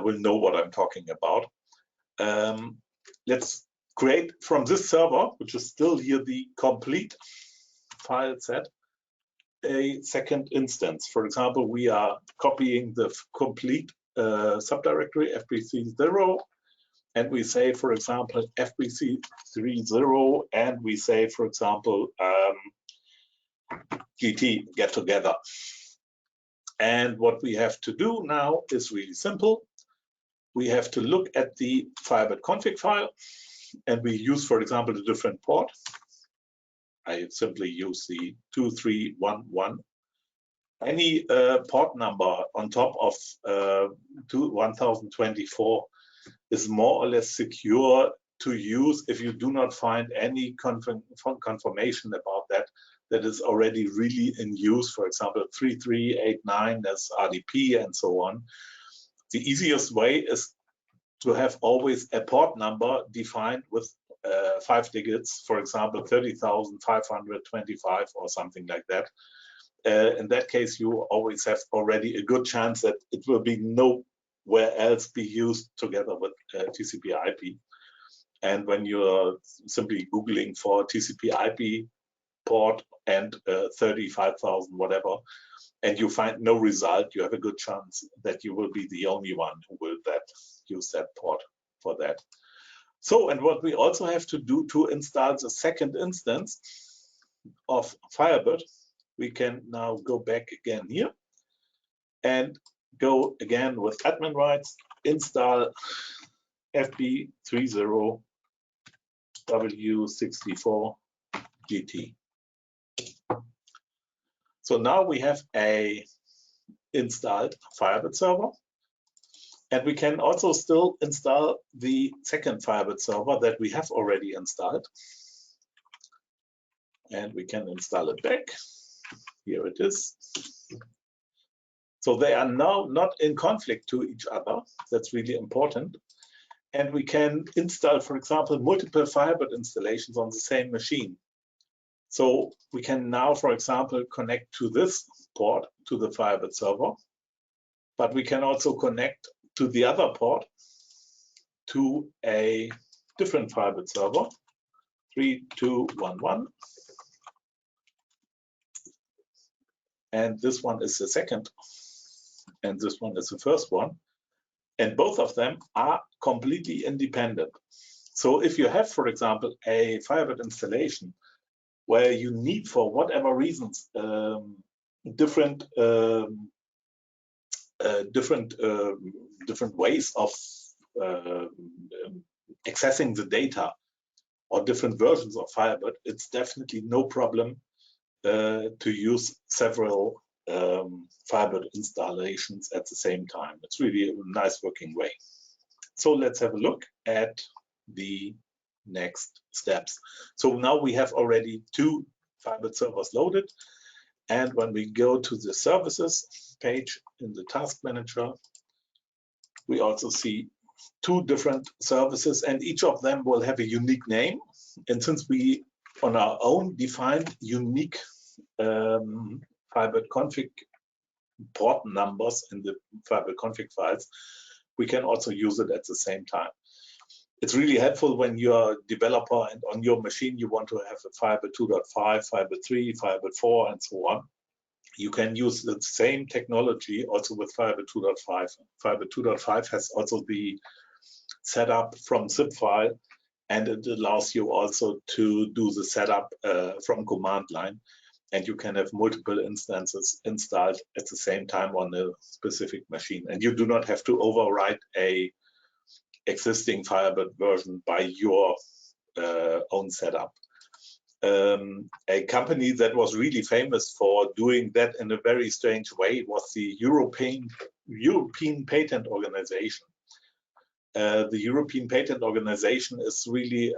will know what I'm talking about. Let's create from this server, which is still here the complete file set, a second instance. For example, we are copying the complete subdirectory FBC0, and we say, for example, FBC30, and we say, for example, GT get together. And what we have to do now is really simple. We have to look at the Firebird config file, and we use, for example, a different port. I simply use the 2311. Any port number on top of 1024 is more or less secure to use if you do not find any confirmation about that is already really in use. For example, 3389 as RDP and so on. The easiest way is to have always a port number defined with 5 digits, for example, 30,525 or something like that. In that case, you always have already a good chance that it will be nowhere else be used together with TCP/IP. And when you're simply Googling for TCP/IP port and 35,000 whatever, and you find no result, you have a good chance that you will be the only one who will use that port for that. So, and what we also have to do to install the second instance of Firebird, we can now go back again here and go again with admin rights, install FB30W64GT. So now we have a installed Firebird server, and we can also still install the second Firebird server that we have already installed. And we can install it back. Here it is. So they are now not in conflict to each other. That's really important. And we can install, for example, multiple Firebird installations on the same machine. So we can now, for example, connect to this port, to the Firebird server, but we can also connect to the other port, to a different Firebird server, 3211. And this one is the second, and this one is the first one. And both of them are completely independent. So if you have, for example, a Firebird installation where you need, for whatever reasons, different ways of accessing the data, or different versions of Firebird, it's definitely no problem to use several Firebird installations at the same time. It's really a nice working way. So let's have a look at the next steps. So now we have already 2 Firebird servers loaded, and when we go to the services page in the task manager, we also see 2 different services, and each of them will have a unique name. And since we on our own defined unique Firebird config port numbers in the Firebird config files, we can also use it at the same time. It's really helpful when you're a developer and on your machine you want to have a Firebird 2.5, Firebird 3, Firebird 4, and so on. You can use the same technology also with Firebird 2.5. Firebird 2.5 has also the setup from zip file, and it allows you also to do the setup from command line, and you can have multiple instances installed at the same time on a specific machine, and you do not have to overwrite a existing Firebird version by your own setup. A company that was really famous for doing that in a very strange way was the European Patent Organization. The European Patent Organization is really,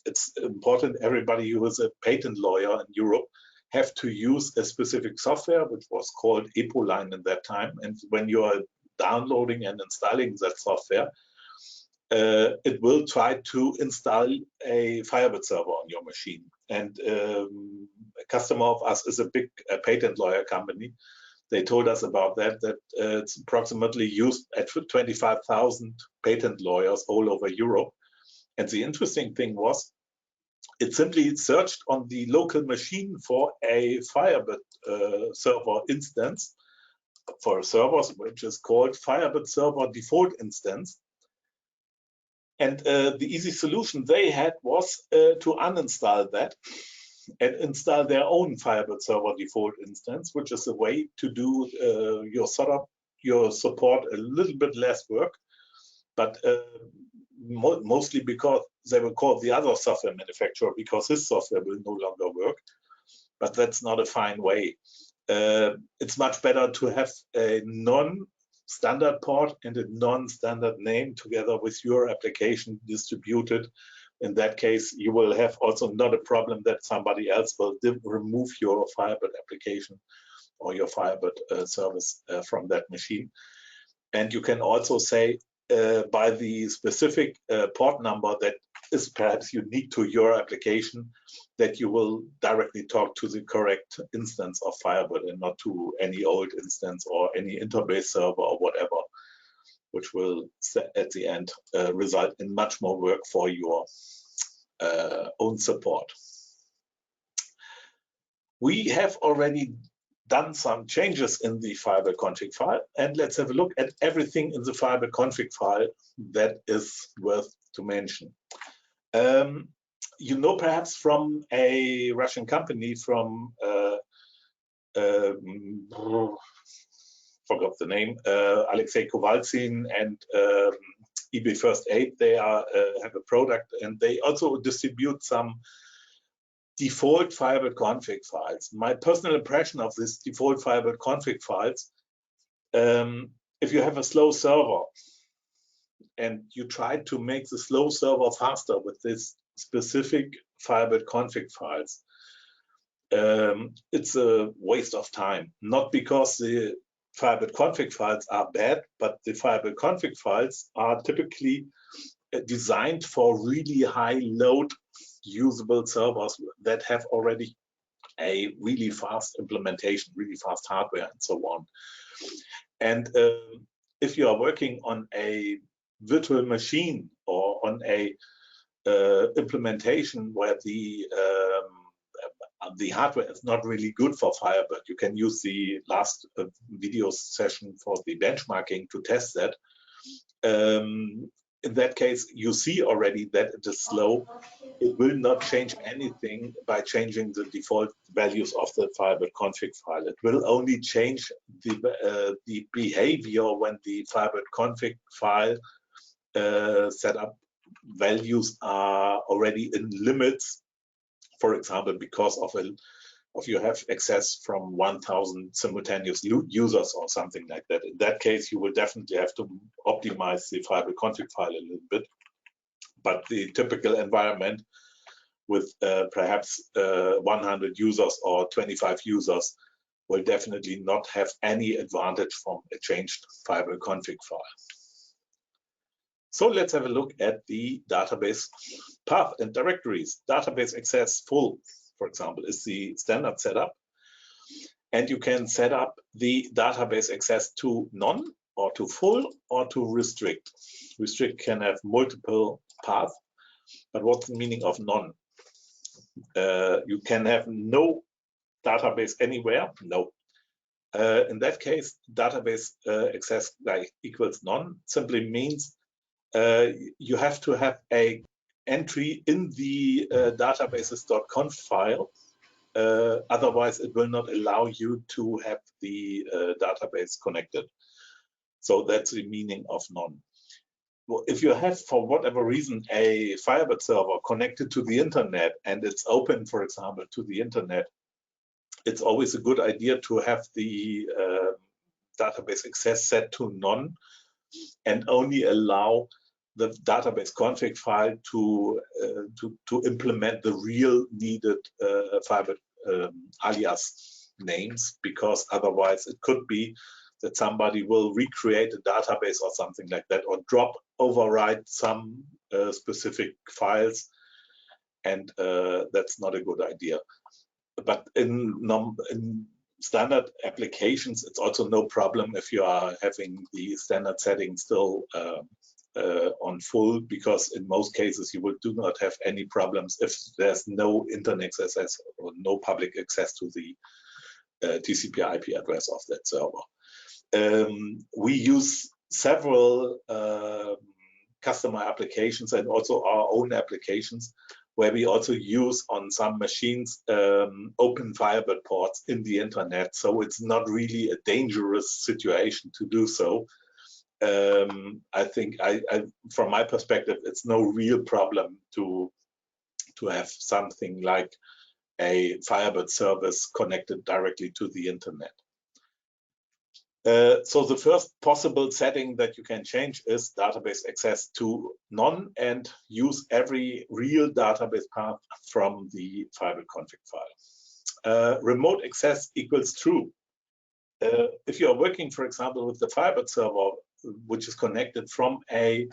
it's important. Everybody who is a patent lawyer in Europe have to use a specific software, which was called EPOLine in that time. And when you are downloading and installing that software, it will try to install a Firebird server on your machine. And a customer of us is a big patent lawyer company. They told us about that it's approximately used at 25,000 patent lawyers all over Europe. And the interesting thing was, it simply searched on the local machine for a Firebird server instance for servers, which is called Firebird server default instance. And the easy solution they had was to uninstall that and install their own Firebird server default instance, which is a way to do your support a little bit less work, but mostly because they will call the other software manufacturer because his software will no longer work. But that's not a fine way. It's much better to have a non-standard port and a non-standard name together with your application distributed. In that case, you will have also not a problem that somebody else will remove your Firebird application or your Firebird service from that machine. And you can also say by the specific port number that is perhaps unique to your application that you will directly talk to the correct instance of Firebird and not to any old instance or any interbase server or whatever, which will at the end result in much more work for your own support. We have already done some changes in the Firebird config file, and let's have a look at everything in the Firebird config file that is worth to mention. You know, perhaps from a Russian company, from forgot the name, Alexei Kovaltsin and eBay First Aid, they have a product, and they also distribute some default Firebird config files. My personal impression of this default Firebird config files, if you have a slow server and you try to make the slow server faster with this specific Firebird config files, it's a waste of time. Not because the Firebird config files are bad, but the Firebird config files are typically designed for really high load usable servers that have already a really fast implementation, really fast hardware, and so on. And if you are working on a virtual machine or on a implementation where the hardware is not really good for Firebird, you can use the last video session for the benchmarking to test that. In that case, you see already that it is slow. It will not change anything by changing the default values of the Firebird config file. It will only change the behavior when the Firebird config file setup values are already in limits. For example, because of you have access from 1,000 simultaneous users or something like that. In that case, you will definitely have to optimize the Firebird config file a little bit. But the typical environment with perhaps 100 users or 25 users will definitely not have any advantage from a changed Firebird config file. So let's have a look at the database path and directories. Database access full, for example, is the standard setup. And you can set up the database access to none or to full or to restrict. Restrict can have multiple paths, but what's the meaning of none? You can have no database anywhere? No. In that case, database access equals none simply means you have to have a entry in the databases.conf file. Otherwise, it will not allow you to have the database connected. So that's the meaning of none. Well, if you have, for whatever reason, a Firebird server connected to the internet and it's open, for example, to the internet, it's always a good idea to have the database access set to none and only allow the database config file to implement the real needed Firebird alias names, because otherwise it could be that somebody will recreate a database or something like that, or override some specific files, and that's not a good idea. But in standard applications, it's also no problem if you are having the standard setting still on full, because in most cases you do not have any problems if there's no internet access or no public access to the TCP IP address of that server. We use several customer applications and also our own applications, where we also use on some machines open Firebird ports in the internet. So it's not really a dangerous situation to do so. I think from my perspective, it's no real problem to have something like a Firebird service connected directly to the internet. So the first possible setting that you can change is database access to none, and use every real database path from the Firebird config file. Remote access equals true. If you are working, for example, with the Firebird server, which is connected from a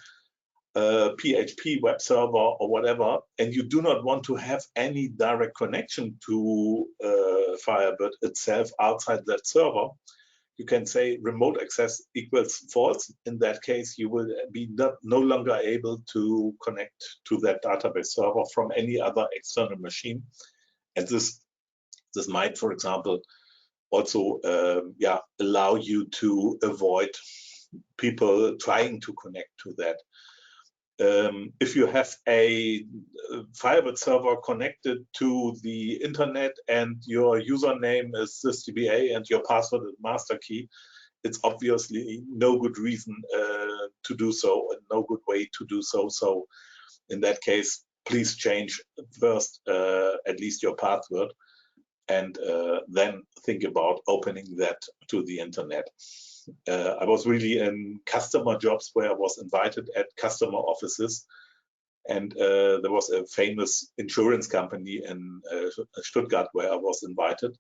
PHP web server or whatever, and you do not want to have any direct connection to Firebird itself outside that server, you can say remote access equals false. In that case, you will be no longer able to connect to that database server from any other external machine. And this This might, for example, also allow you to avoid people trying to connect to that. If you have a Firebird server connected to the internet and your username is sysdba and your password is master key, it's obviously no good reason to do so and no good way to do so. So in that case, please change first at least your password, and then think about opening that to the internet. I was really in customer jobs where I was invited at customer offices, and there was a famous insurance company in Stuttgart where I was invited,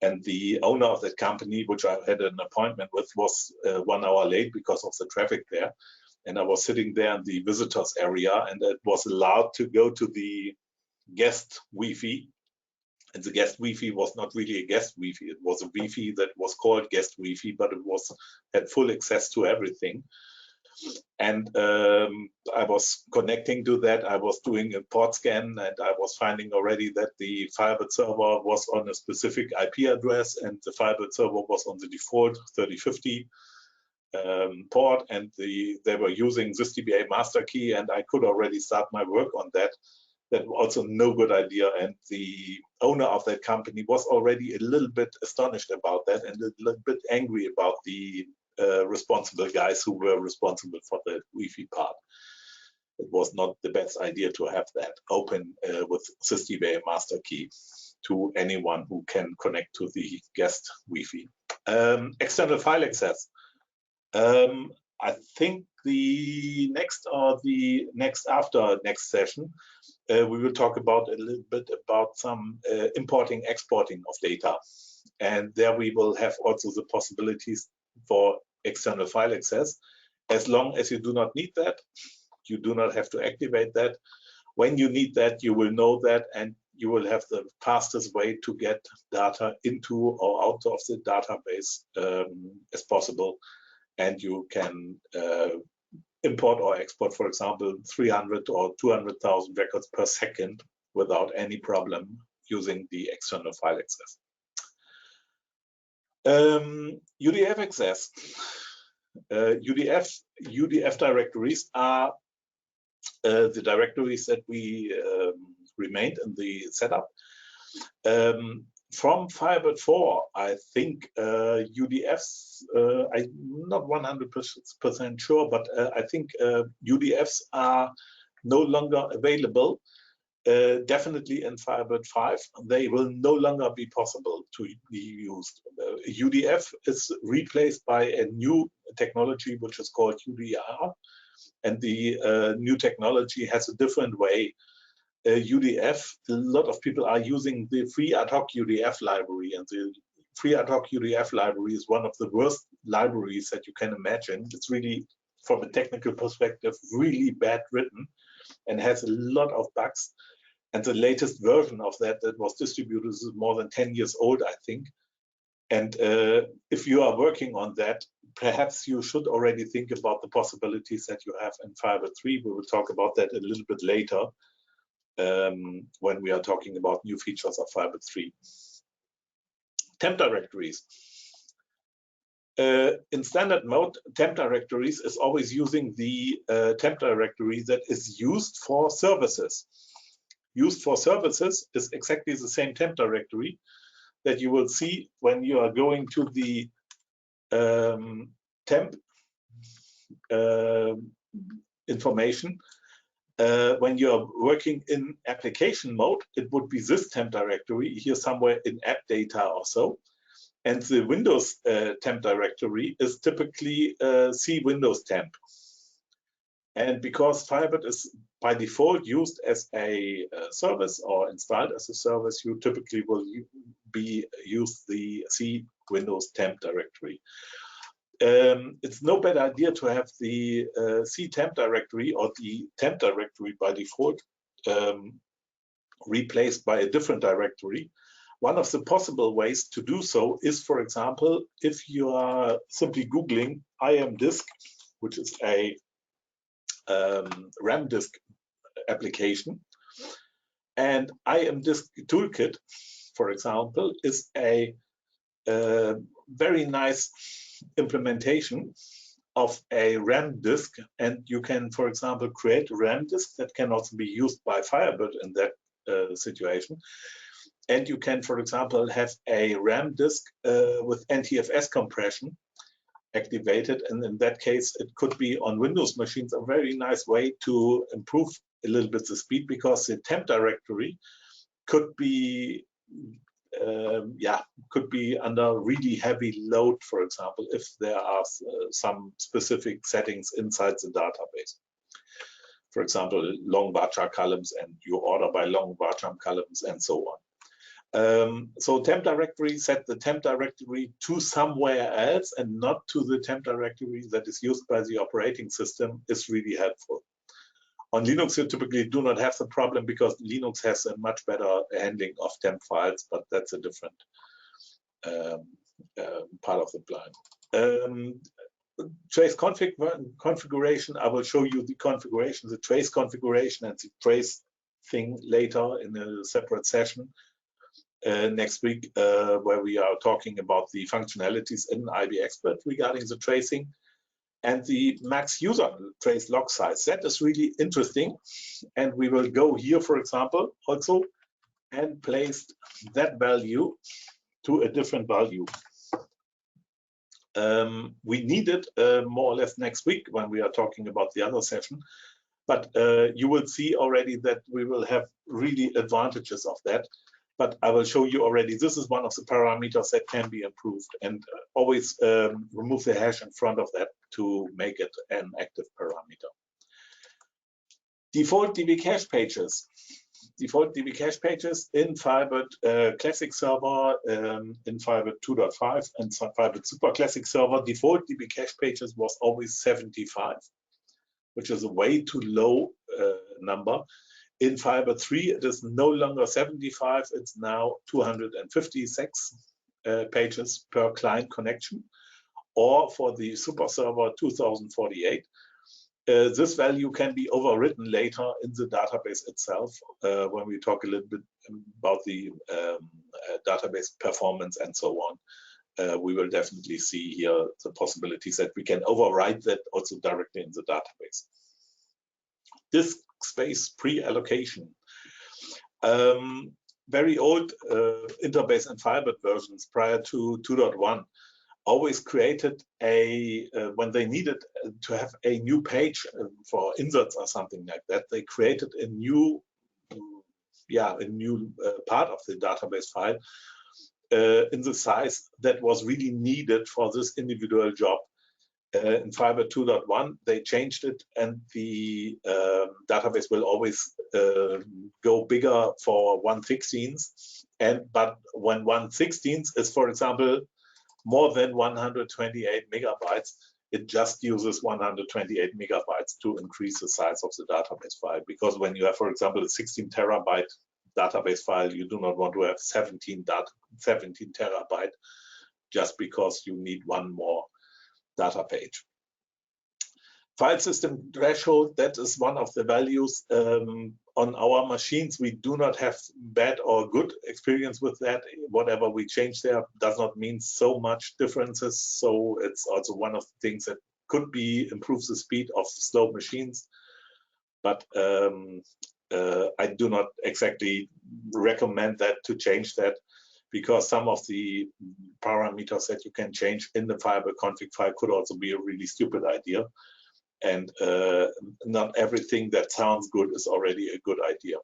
and the owner of that company, which I had an appointment with, was 1 hour late because of the traffic there. And I was sitting there in the visitors area, and it was allowed to go to the guest Wi-Fi. And the guest Wi-Fi was not really a guest Wi-Fi. It was a Wi-Fi that was called guest Wi-Fi, but it had full access to everything. And I was connecting to that. I was doing a port scan, and I was finding already that the Firebird server was on a specific IP address, and the Firebird server was on the default 3050 port, and they were using sysdba master key, and I could already start my work on that. That was also no good idea, and the owner of that company was already a little bit astonished about that and a little bit angry about the responsible guys who were responsible for the Wi-Fi part. It was not the best idea to have that open with sysdba master key to anyone who can connect to the guest Wi-Fi. External file access. I think the next after next session, we will talk about a little bit about some importing, exporting of data. And there we will have also the possibilities for external file access. As long as you do not need that, you do not have to activate that. When you need that, you will know that, and you will have the fastest way to get data into or out of the database as possible. And you can import or export, for example, 300 or 200,000 records per second without any problem using the external file access. UDF access. UDF directories are the directories that we remained in the setup. From Firebird 4, I think UDFs, I'm not 100% sure, but I think UDFs are no longer available. Definitely in Firebird 5, they will no longer be possible to be used. UDF is replaced by a new technology which is called UDR, and the new technology has a different way. UDF, a lot of people are using the free ad hoc UDF library, and the free ad hoc UDF library is one of the worst libraries that you can imagine. It's really, from a technical perspective, really bad written and has a lot of bugs. And the latest version of that was distributed is more than 10 years old, I think. And if you are working on that, perhaps you should already think about the possibilities that you have in Firebird 3. We will talk about that a little bit later when we are talking about new features of Firebird 3. Temp directories. In standard mode, temp directories is always using the temp directory that is used for services. Used for services is exactly the same temp directory that you will see when you are going to the temp information. When you're working in application mode, it would be this temp directory here somewhere in app data or so. And the Windows temp directory is typically C Windows temp. And because Firebird is by default used as a service or installed as a service, you typically will use the C Windows temp directory. It's no bad idea to have the C temp directory or the temp directory by default replaced by a different directory. One of the possible ways to do so is, for example, if you are simply Googling IMDisk, which is a RAM disk application, and IMDisk toolkit, for example, is a very nice implementation of a RAM disk, and you can, for example, create a RAM disk that can also be used by Firebird in that situation. And you can, for example, have a RAM disk with NTFS compression activated, and in that case, it could be on Windows machines a very nice way to improve a little bit the speed, because the temp directory could be under really heavy load, for example, if there are some specific settings inside the database. For example, long varchar columns, and you order by long varchar columns, and so on. So temp directory, set the temp directory to somewhere else and not to the temp directory that is used by the operating system is really helpful. On Linux, you typically do not have the problem because Linux has a much better handling of temp files, but that's a different part of the plan. Trace configuration, I will show you the configuration, the trace configuration and the trace thing later in a separate session. Next week, where we are talking about the functionalities in IBExpert regarding the tracing and the max user trace log size. That is really interesting, and we will go here, for example, also and place that value to a different value. We need it more or less next week when we are talking about the other session, but you will see already that we will have really advantages of that. But I will show you already, this is one of the parameters that can be improved, and always remove the hash in front of that to make it an active parameter. Default DB cache pages. Default DB cache pages in Firebird Classic Server, in Firebird 2.5 and Firebird Super Classic Server, default DB cache pages was always 75, which is a way too low number. In Firebird 3, it is no longer 75, it's now 256 pages per client connection, or for the Super Server 2048. This value can be overwritten later in the database itself when we talk a little bit about the database performance and so on. We will definitely see here the possibilities that we can override that also directly in the database. Disk space pre-allocation. Very old Interbase and Firebird versions prior to 2.1 always created a, when they needed to have a new page for inserts or something like that, they created a new, part of the database file in the size that was really needed for this individual job. In Firebird 2.1, they changed it, and the database will always go bigger for 1/16, but when 1/16 is, for example, more than 128 megabytes, it just uses 128 megabytes to increase the size of the database file. Because when you have, for example, a 16 terabyte database file, you do not want to have 17 terabyte just because you need one more data page. File system threshold, that is one of the values on our machines. We do not have bad or good experience with that. Whatever we change there does not mean so much differences. So it's also one of the things that could be improve the speed of slow machines. But I do not exactly recommend that to change that, because some of the parameters that you can change in the Firebird config file could also be a really stupid idea. And not everything that sounds good is already a good idea.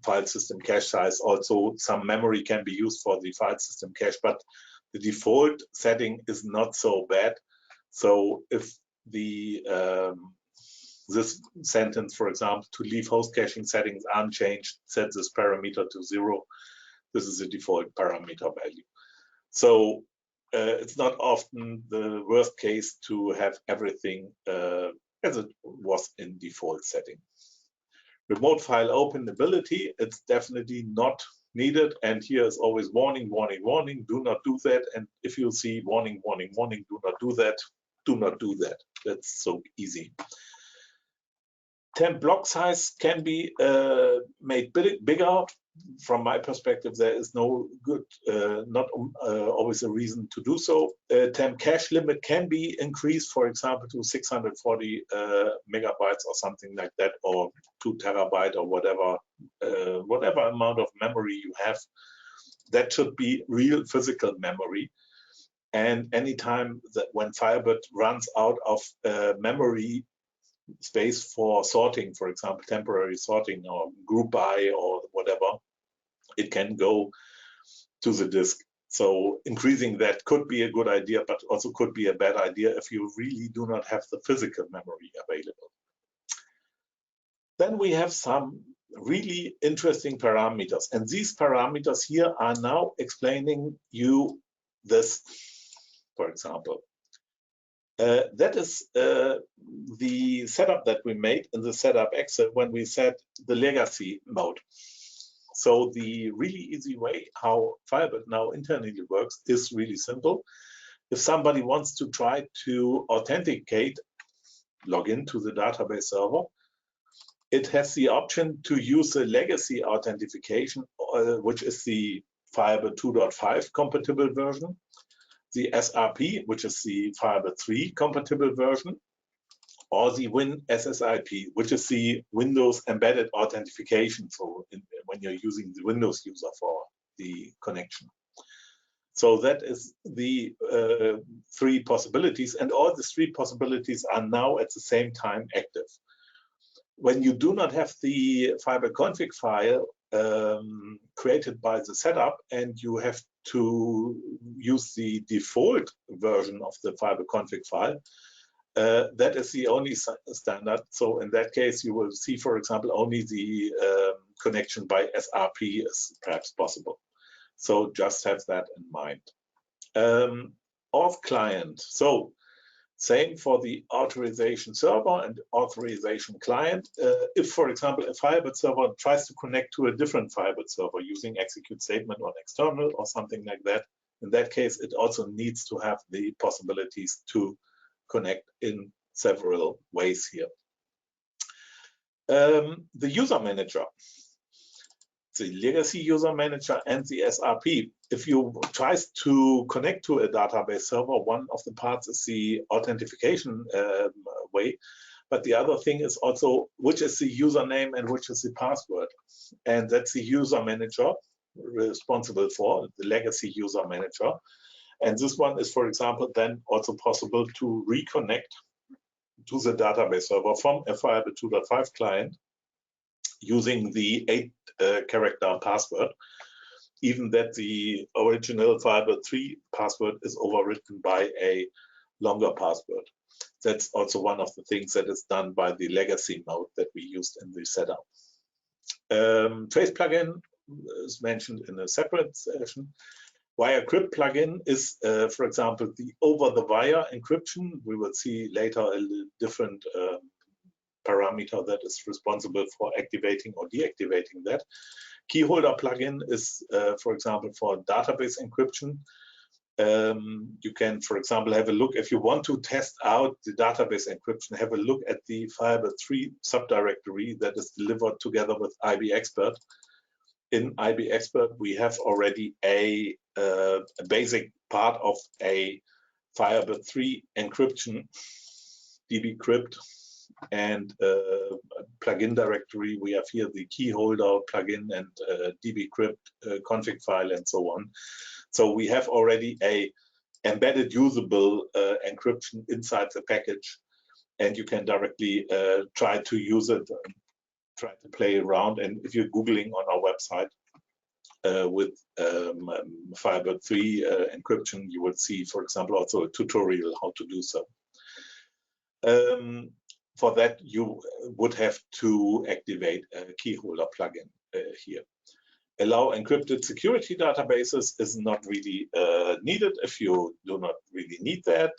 File system cache size, also some memory can be used for the file system cache, but the default setting is not so bad. So if the this sentence, for example, to leave host caching settings unchanged, set this parameter to 0. This is the default parameter value. So it's not often the worst case to have everything as it was in default setting. Remote file openability, it's definitely not needed. And here is always warning, warning, warning, do not do that. And if you see warning, warning, warning, do not do that, do not do that. That's so easy. Temp block size can be made bigger from my perspective, there is no good, not always a reason to do so. Temp cache limit can be increased, for example, to 640 megabytes or something like that, or 2 terabyte or whatever amount of memory you have. That should be real physical memory. And anytime that when Firebird runs out of memory space for sorting, for example, temporary sorting or group by or whatever, it can go to the disk. So increasing that could be a good idea, but also could be a bad idea if you really do not have the physical memory available. Then we have some really interesting parameters, and these parameters here are now explaining you this, for example. That is the setup that we made in the setup Excel when we set the legacy mode. So the really easy way how Firebird now internally works is really simple. If somebody wants to try to authenticate, log into the database server, it has the option to use the legacy authentication, which is the Firebird 2.5 compatible version, the SRP, which is the Firebird 3 compatible version, or the WinSSIP, which is the Windows embedded authentication. So when you're using the Windows user for the connection. So that is the 3 possibilities, and all the 3 possibilities are now at the same time active. When you do not have the Firebird config file created by the setup and you have to use the default version of the Firebird config file, that is the only standard. So in that case, you will see, for example, only the connection by SRP is perhaps possible. So just have that in mind. Auth client. So same for the authorization server and authorization client. If, for example, a Firebird server tries to connect to a different Firebird server using execute statement on external or something like that, in that case, it also needs to have the possibilities to connect in several ways here. The user manager, the legacy user manager and the SRP. If you try to connect to a database server, one of the parts is the authentication way, but the other thing is also which is the username and which is the password. And that's the user manager responsible for, the legacy user manager. And this one is, for example, then also possible to reconnect to the database server from a Firebird 2.5 client using the 8-character password, even that the original Firebird 3 password is overwritten by a longer password. That's also one of the things that is done by the legacy mode that we used in the setup. Trace plugin is mentioned in a separate session. Wirecrypt plugin is, for example, the over-the-wire encryption. We will see later a different parameter that is responsible for activating or deactivating that. Keyholder plugin is, for example, for database encryption. You can, for example, have a look, if you want to test out the database encryption, have a look at the Firebird 3 subdirectory that is delivered together with IBExpert. In IBExpert, we have already a basic part of a Firebird 3 encryption, dbcrypt, and plugin directory. We have here the keyholder plugin and dbcrypt config file and so on. So we have already a embedded usable encryption inside the package, and you can directly try to use it, try to play around. And if you're Googling on our website with Firebird 3 encryption, you will see, for example, also a tutorial how to do so. For that, you would have to activate a keyholder plugin here. Allow encrypted security databases is not really needed if you do not really need that.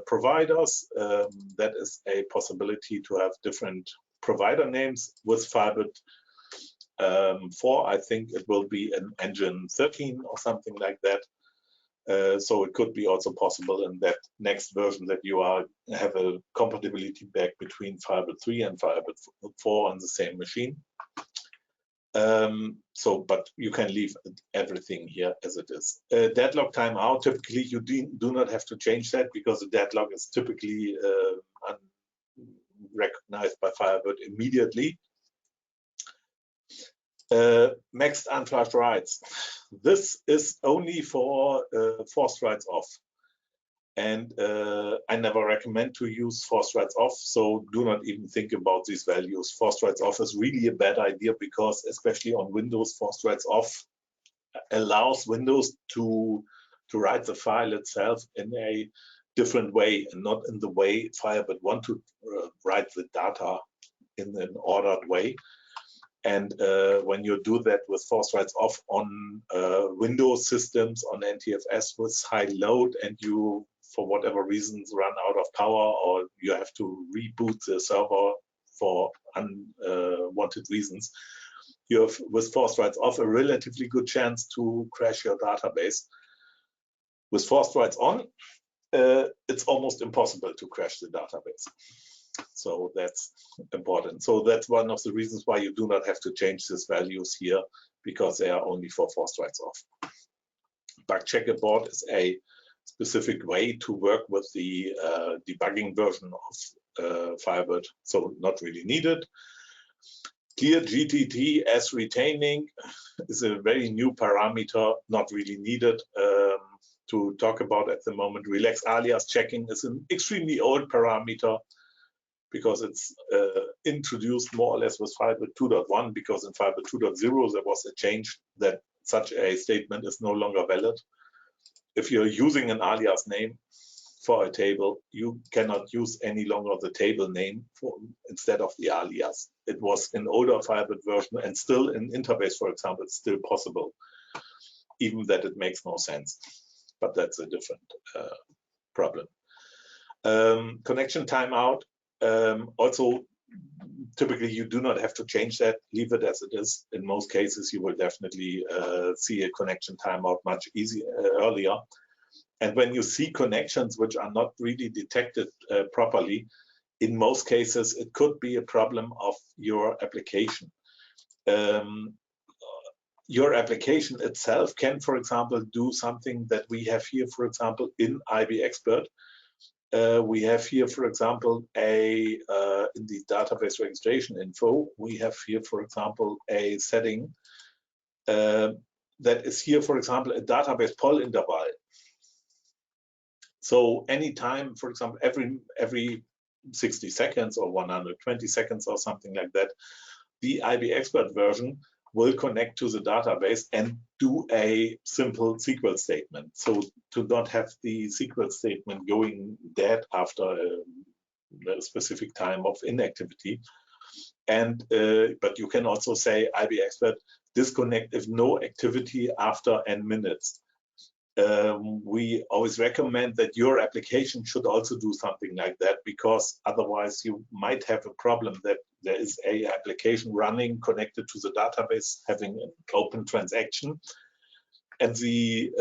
Providers, that is a possibility to have different provider names with Firebird 4. I think it will be an engine 13 or something like that. So it could be also possible in that next version that you have a compatibility back between Firebird 3 and Firebird 4 on the same machine. But you can leave everything here as it is. Deadlock timeout, typically you do not have to change that because the deadlock is typically recognized by Firebird immediately. Maxed unflashed writes. This is only for forced writes off. And I never recommend to use forced writes off, so do not even think about these values. Forced writes off is really a bad idea because, especially on Windows, forced writes off allows Windows to write the file itself in a different way and not in the way Firebird want to write the data in an ordered way. And when you do that with forced writes off on Windows systems, on NTFS with high load, and you, for whatever reasons, run out of power or you have to reboot the server for unwanted reasons, you have, with forced writes off, a relatively good chance to crash your database. With forced writes on, it's almost impossible to crash the database. So that's important. So that's one of the reasons why you do not have to change these values here, because they are only for forced writes off. Bug checker board is a specific way to work with the debugging version of Firebird, so not really needed. Clear GTT as retaining is a very new parameter, not really needed to talk about at the moment. Relax alias checking is an extremely old parameter, because it's introduced more or less with Firebird 2.1, because in Firebird 2.0 there was a change that such a statement is no longer valid. If you're using an alias name for a table, you cannot use any longer the table name instead of the alias. It was in older Firebird version, and still in Interbase, for example, it's still possible, even that it makes no sense. But that's a different problem. Connection timeout. Also, typically you do not have to change that, leave it as it is. In most cases, you will definitely see a connection timeout much earlier. And when you see connections which are not really detected properly, in most cases, it could be a problem of your application. Your application itself can, for example, do something that we have here, for example, in IBExpert. We have here, for example, in the database registration info, we have here, for example, a setting that is here, for example, a database poll interval. So anytime, for example, every 60 seconds or 120 seconds or something like that, the IBExpert version will connect to the database and do a simple SQL statement. So to not have the SQL statement going dead after a specific time of inactivity. And but you can also say IBExpert disconnect if no activity after n minutes. We always recommend that your application should also do something like that, because otherwise you might have a problem that there is a application running connected to the database having an open transaction, and the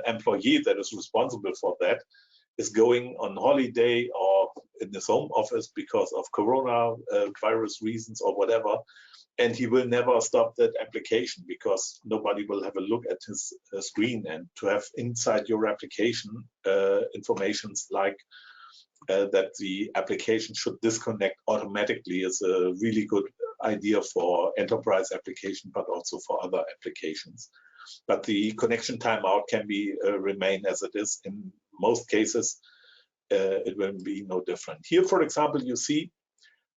employee that is responsible for that is going on holiday or in his home office because of coronavirus reasons or whatever, and he will never stop that application because nobody will have a look at his screen. And to have inside your application informations like that the application should disconnect automatically is a really good idea for enterprise application, but also for other applications. But the connection timeout can be remain as it is. In most cases, it will be no different. Here, for example, you see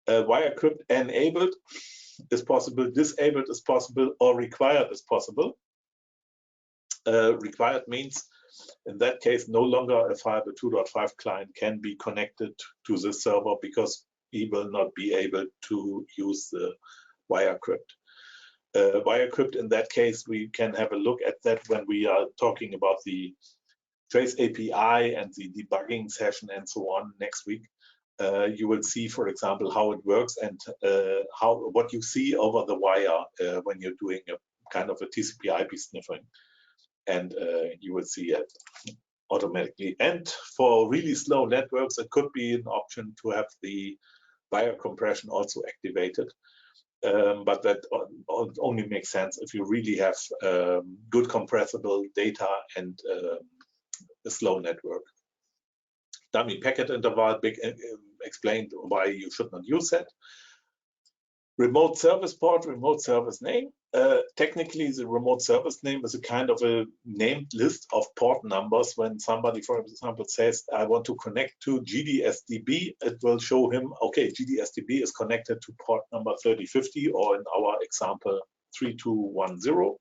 Wirecrypt enabled is possible, disabled is possible, or required is possible. Required means, in that case, no longer a Firebird 2.5 client can be connected to the server because he will not be able to use the Wirecrypt. Wirecrypt, in that case, we can have a look at that when we are talking about the Trace API and the debugging session and so on next week. You will see, for example, how it works and what you see over the wire when you're doing a kind of a TCP/IP sniffing, and you will see it automatically. And for really slow networks, it could be an option to have the wire compression also activated. but that only makes sense if you really have good compressible data and a slow network. Dummy packet interval, big explained why you should not use that. Remote service port, remote service name. Technically, the remote service name is a kind of a named list of port numbers. When somebody, for example, says, I want to connect to GDSDB, it will show him, okay, GDSDB is connected to port number 3050, or in our example, 3210.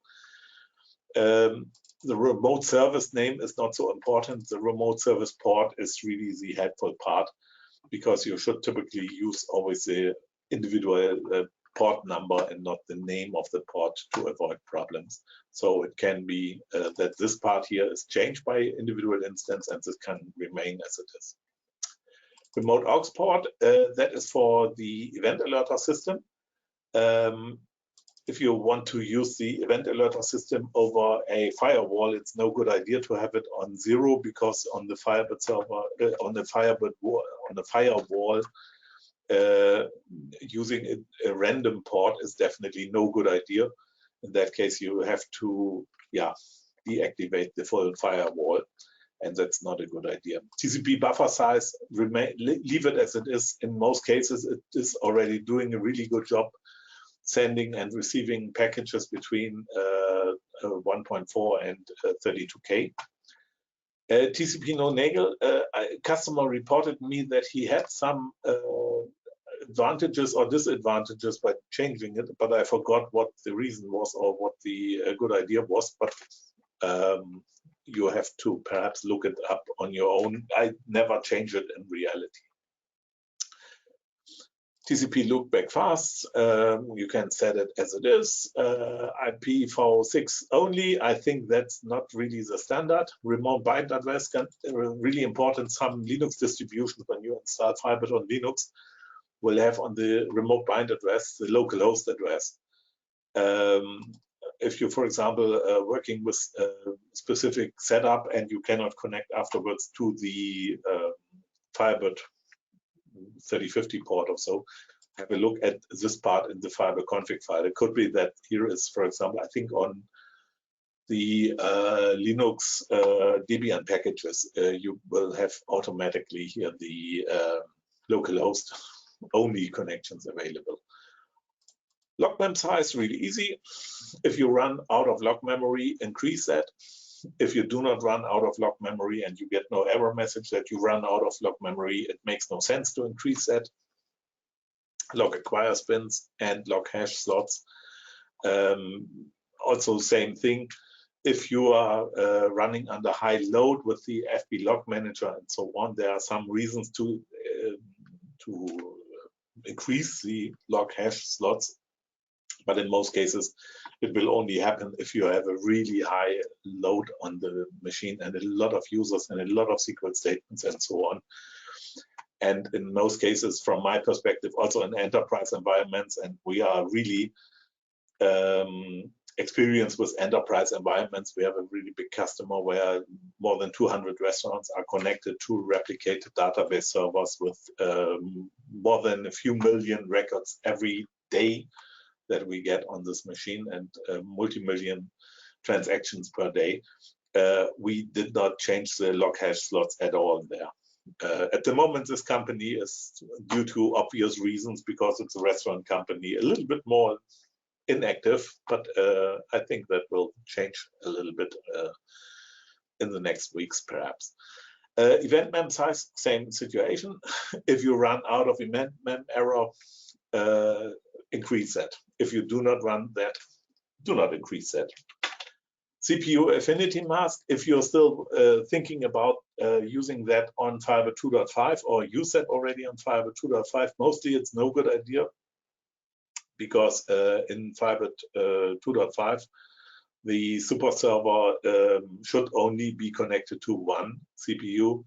The remote service name is not so important. The remote service port is really the helpful part, because you should typically use always the individual port number and not the name of the port to avoid problems. So it can be that this part here is changed by individual instance, and this can remain as it is. Remote aux port, that is for the event alerter system. If you want to use the event alerter system over a firewall, it's no good idea to have it on 0, because on the Firebird server, on the firewall, using a random port is definitely no good idea. In that case, you have to deactivate the full firewall, and that's not a good idea. TCP buffer size, leave it as it is. In most cases, it is already doing a really good job sending and receiving packages between 1.4 and 32K. TCP no nagel, a customer reported me that he had some advantages or disadvantages by changing it, but I forgot what the reason was or what the good idea was. But you have to perhaps look it up on your own. I never change it in reality. TCP loopback fast, you can set it as it is. IPv6 only, I think that's not really the standard. Remote bind address, really important. Some Linux distributions, when you install Firebird on Linux, will have on the remote bind address the local host address. If you, for example, working with a specific setup and you cannot connect afterwards to the Firebird 3050 port or so, have a look at this part in the Firebird config file. It could be that here is, for example, I think on the Linux Debian packages, you will have automatically here the localhost only connections available. Log mem size, really easy. If you run out of log memory, increase that. If you do not run out of log memory and you get no error message that you run out of log memory, it makes no sense to increase that. Log acquire spins and log hash slots. Also same thing. If you are running under high load with the FB log manager and so on, there are some reasons to increase the log hash slots. But in most cases, it will only happen if you have a really high load on the machine and a lot of users and a lot of SQL statements and so on. And in most cases, from my perspective, also in enterprise environments, and we are really experienced with enterprise environments. We have a really big customer where more than 200 restaurants are connected to replicated database servers with more than a few million records every day that we get on this machine, and multi-million transactions per day. We did not change the log hash slots at all there. At the moment, this company is, due to obvious reasons, because it's a restaurant company, a little bit more inactive, but I think that will change a little bit in the next weeks, perhaps. Event mem size, same situation. If you run out of event mem error, increase that. If you do not run that, do not increase that. CPU affinity mask, if you're still thinking about using that on Firebird 2.5 or use that already on Firebird 2.5, mostly it's no good idea, because in Firebird 2.5, the super server should only be connected to one CPU.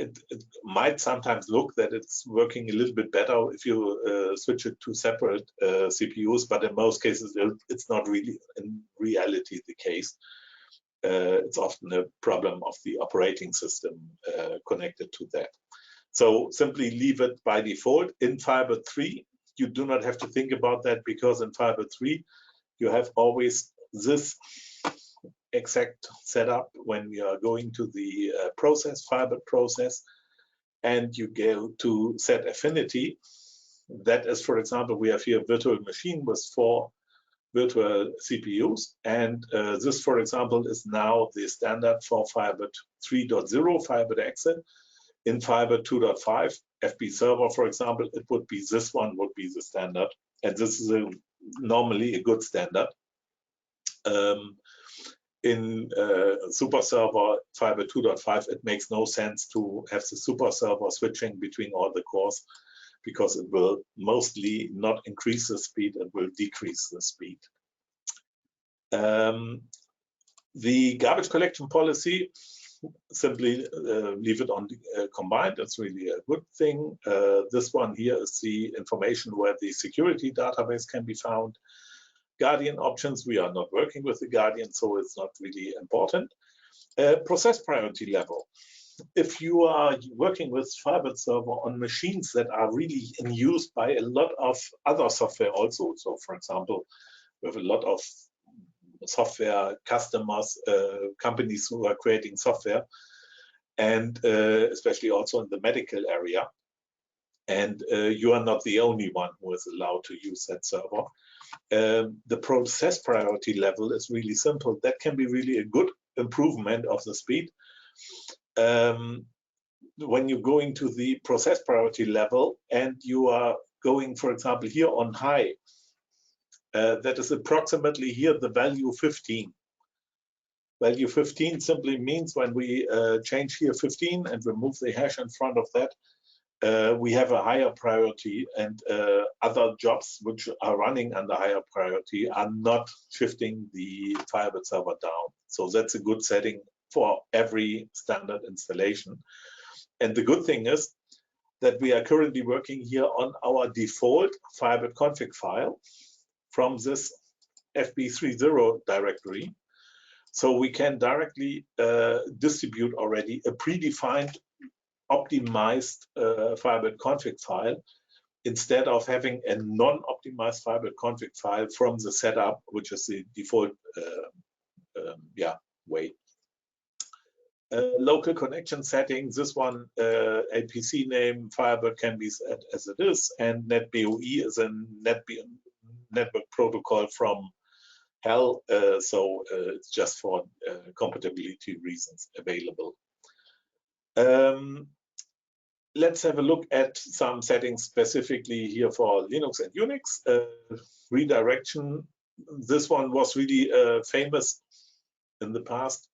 It might sometimes look that it's working a little bit better if you switch it to separate CPUs, but in most cases, it's not really in reality the case. It's often a problem of the operating system connected to that. So simply leave it by default. In Firebird 3, you do not have to think about that, because in Firebird 3 you have always this exact setup when you are going to the Firebird process, and you go to set affinity. That is, for example, we have here a virtual machine with 4 virtual CPUs, and this, for example, is now the standard for Firebird 3.0 Firebird Excel. In Firebird 2.5 FB server, for example, it would be this one would be the standard, and this is normally a good standard. In super server Firebird 2.5, it makes no sense to have the super server switching between all the cores, because it will mostly not increase the speed, it will decrease the speed. The garbage collection policy, simply leave it on combined. That's really a good thing. This one here is the information where the security database can be found. Guardian options, we are not working with the Guardian, so it's not really important. Process priority level. If you are working with Firebird server on machines that are really in use by a lot of other software also, so for example, we have a lot of software customers, companies who are creating software, and especially also in the medical area, and you are not the only one who is allowed to use that server. The process priority level is really simple. That can be really a good improvement of the speed. When you go into the process priority level and you are going, for example, here on high, that is approximately here the value 15. Value 15 simply means when we change here 15 and remove the hash in front of that, we have a higher priority, and other jobs which are running under higher priority are not shifting the Firebird server down. So that's a good setting for every standard installation. And the good thing is that we are currently working here on our default Firebird config file from this FB30 directory. So we can directly distribute already a predefined optimized Firebird config file instead of having a non-optimized Firebird config file from the setup, which is the default way. Local connection settings, this one, a PC name, Firebird can be set as it is, and NetBoE is a network protocol from hell, so it's just for compatibility reasons available. Let's have a look at some settings specifically here for Linux and Unix. Redirection, this one was really famous in the past.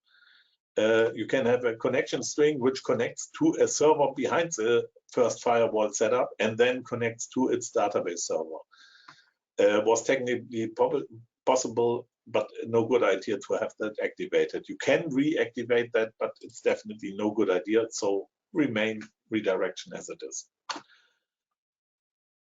You can have a connection string which connects to a server behind the first firewall setup and then connects to its database server. Was technically possible, but no good idea to have that activated. You can reactivate that, but it's definitely no good idea. So remain redirection as it is.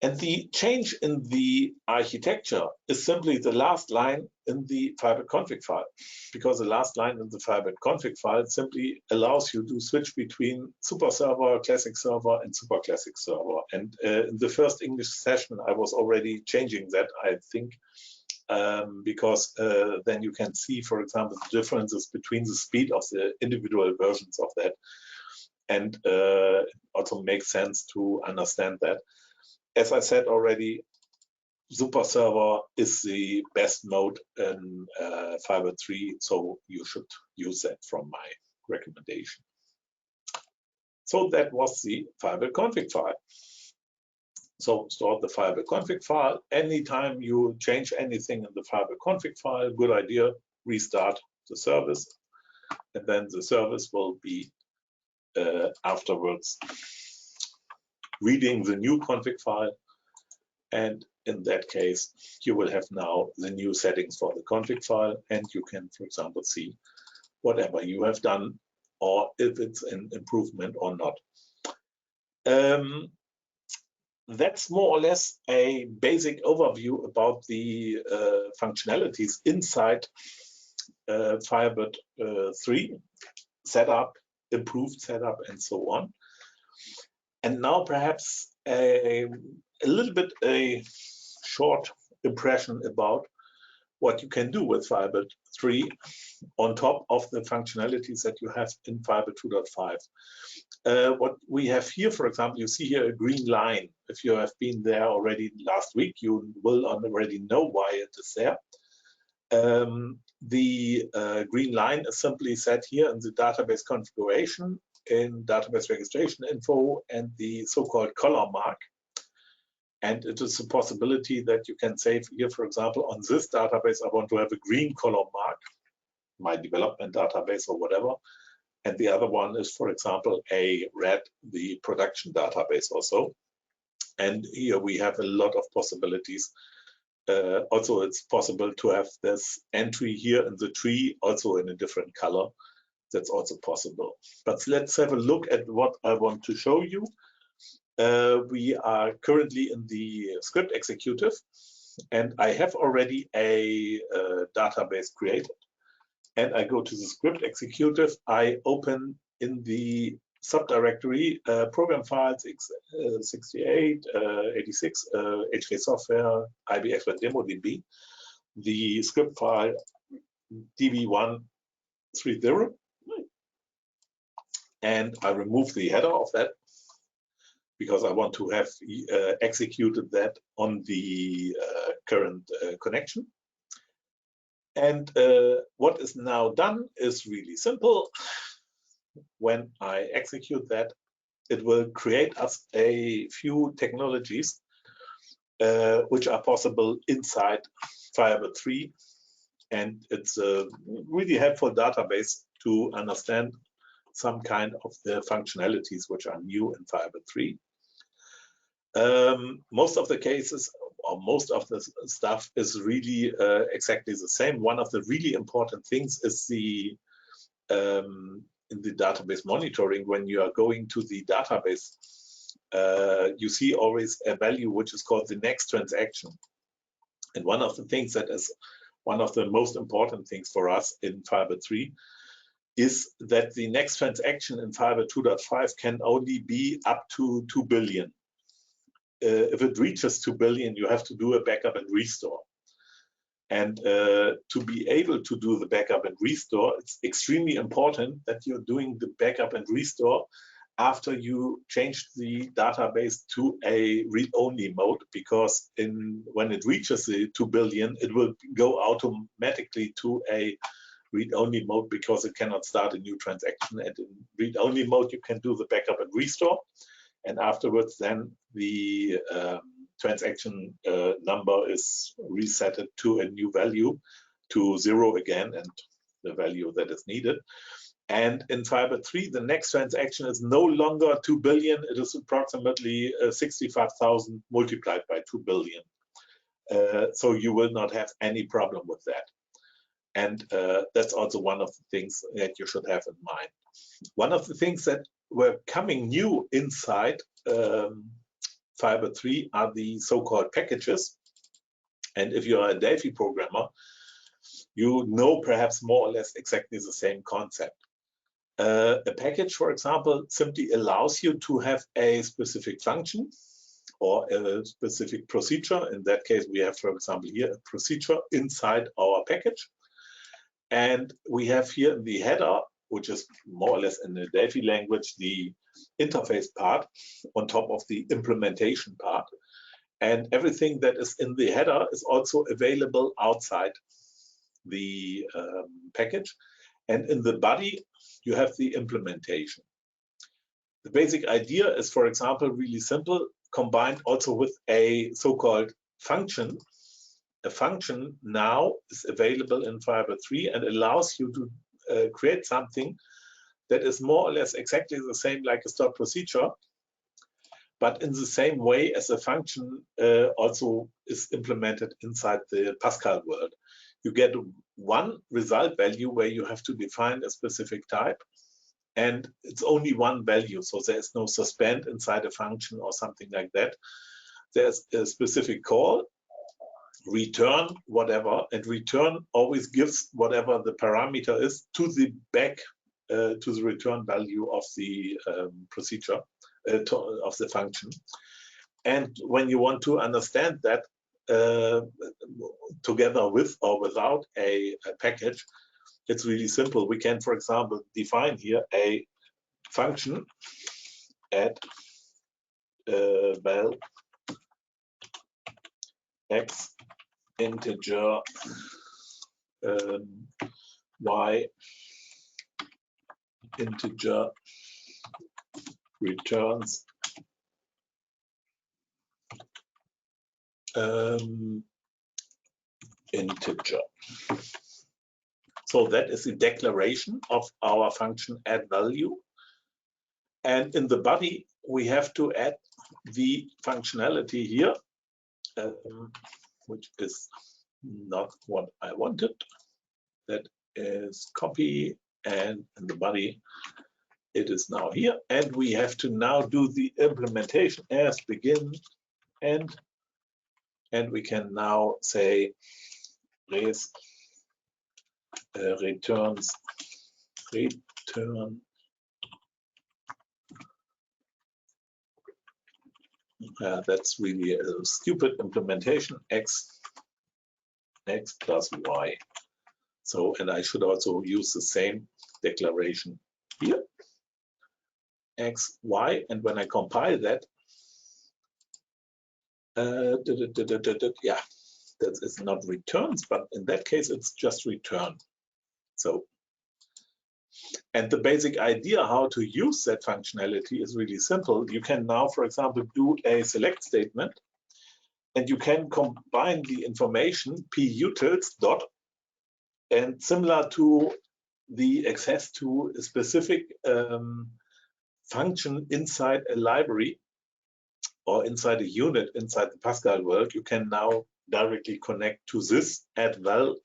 And the change in the architecture is simply the last line in the Firebird config file, because the last line in the Firebird config file simply allows you to switch between super server, classic server, and super classic server. And in the first English session, I was already changing that, I think, because then you can see, for example, the differences between the speed of the individual versions of that. And it also makes sense to understand that. As I said already, Super Server is the best mode in Firebird 3, so you should use that from my recommendation. So that was the Firebird config file. So store the Firebird config file. Anytime you change anything in the Firebird config file, good idea, restart the service, and then the service will be afterwards reading the new config file, and in that case you will have now the new settings for the config file, and you can, for example, see whatever you have done or if it's an improvement or not. That's more or less a basic overview about the functionalities inside Firebird 3, setup, improved setup, and so on. And now perhaps a little bit a short impression about what you can do with Firebird 3 on top of the functionalities that you have in Firebird 2.5. What we have here, for example, you see here a green line. If you have been there already last week, you will already know why it is there. The green line is simply set here in the database configuration, in database registration info, and the so-called color mark. And it is a possibility that you can say here, for example, on this database, I want to have a green color mark, my development database or whatever. And the other one is, for example, a red, the production database also. And here we have a lot of possibilities. Also, it's possible to have this entry here in the tree also in a different color. That's also possible. But let's have a look at what I want to show you. We are currently in the script executive, and I have already a database created. And I go to the script executive. I open in the subdirectory program files 68, 86, HK software, IBExpertDemo.db, the script file db130, and I remove the header of that because I want to have executed that on the current connection. And what is now done is really simple. When I execute that, it will create us a few technologies which are possible inside Firebird 3. And it's a really helpful database to understand some kind of the functionalities which are new in Firebird 3. Most of the cases, or most of the stuff is really exactly the same. One of the really important things is the in the database monitoring, when you are going to the database, you see always a value which is called the next transaction. And one of the things that is one of the most important things for us in Firebird 3 is that the next transaction in Firebird 2.5 can only be up to 2 billion. If it reaches 2 billion, you have to do a backup and restore. And to be able to do the backup and restore, it's extremely important that you're doing the backup and restore after you change the database to a read-only mode, because when it reaches the 2 billion, it will go automatically to a read-only mode because it cannot start a new transaction. And in read-only mode, you can do the backup and restore. And afterwards, then the transaction number is reset to a new value, to 0 again, and the value that is needed. And in Firebird 3, the next transaction is no longer 2 billion. It is approximately 65,000 multiplied by 2 billion. So you will not have any problem with that. And that's also one of the things that you should have in mind. One of the things that were coming new inside Firebird 3 are the so-called packages. And if you are a Delphi programmer, you know perhaps more or less exactly the same concept. A package, for example, simply allows you to have a specific function or a specific procedure. In that case, we have, for example, here a procedure inside our package. And we have here in the header, which is more or less in the Delphi language, the interface part on top of the implementation part. And everything that is in the header is also available outside the package. And in the body, you have the implementation. The basic idea is, for example, really simple, combined also with a so-called function. A function now is available in Firebird 3 and allows you to create something that is more or less exactly the same like a stored procedure, but in the same way as a function also is implemented inside the Pascal world. You get one result value where you have to define a specific type, and it's only one value, so there is no suspend inside a function or something like that. There's a specific call, return whatever, and return always gives whatever the parameter is to the back to the return value of the procedure of the function. And when you want to understand that together with or without a package, it's really simple. We can, for example, define here a function at val x integer y integer returns integer. So that is the declaration of our function add value. And in the body, we have to add the functionality here, which is not what I wanted. That is copy, and in the body, it is now here. And we have to now do the implementation as begin end. And we can now say res returns return. That's really a stupid implementation, x plus y. So, and I should also use the same declaration here, x, y, and when I compile that, yeah, that is not returns, but in that case, it's just return. So, and the basic idea how to use that functionality is really simple. You can now, for example, do a select statement, and you can combine the information putils dot, and similar to the access to a specific function inside a library or inside a unit inside the Pascal world, you can now directly connect to this add val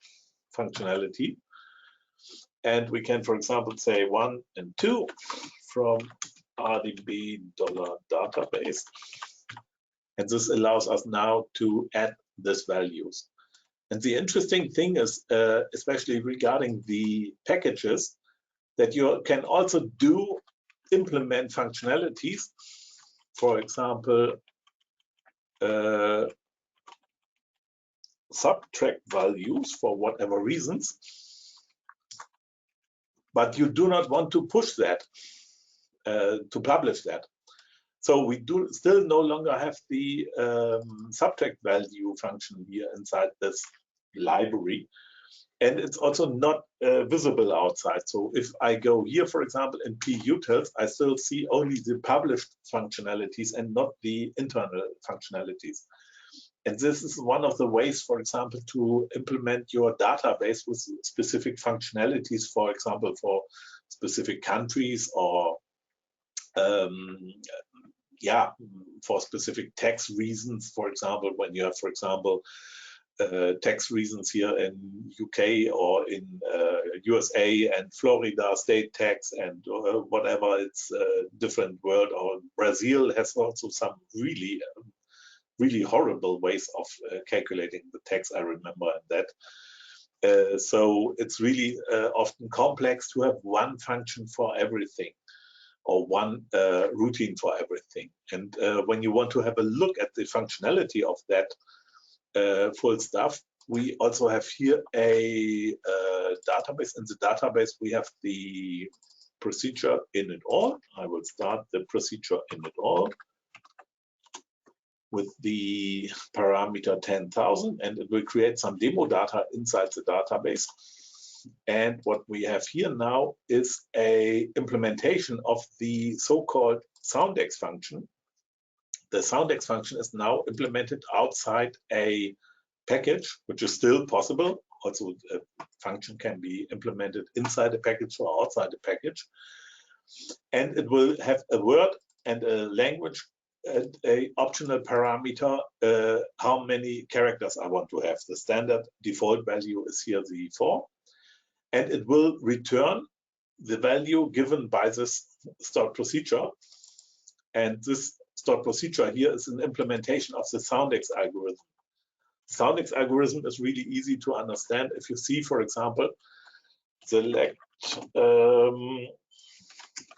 functionality. And we can, for example, say 1 and 2 from RDB $database. And this allows us now to add these values. And the interesting thing is, especially regarding the packages, that you can also implement functionalities. For example, subtract values for whatever reasons, but you do not want to push that, to publish that. So we do still no longer have the subtract value function here inside this library. And it's also not visible outside. So if I go here, for example, in putils, I still see only the published functionalities and not the internal functionalities. And this is one of the ways, for example, to implement your database with specific functionalities, for example, for specific countries or yeah, for specific tax reasons. For example, when you have, for example, tax reasons here in UK or in USA and Florida state tax and whatever, it's a different world. Or Brazil has also some really horrible ways of calculating the tax, I remember that. So it's really often complex to have one function for everything or one routine for everything. And when you want to have a look at the functionality of that full stuff, we also have here a database. In the database, we have the procedure init all. I will start the procedure init all with the parameter 10,000, and it will create some demo data inside the database. And what we have here now is a implementation of the so-called Soundex function. The Soundex function is now implemented outside a package, which is still possible. Also, a function can be implemented inside a package or outside a package. And it will have a word and a language and an optional parameter, how many characters I want to have. The standard default value is here the 4. And it will return the value given by this stored procedure. And this stored procedure here is an implementation of the Soundex algorithm. Soundex algorithm is really easy to understand. If you see, for example, select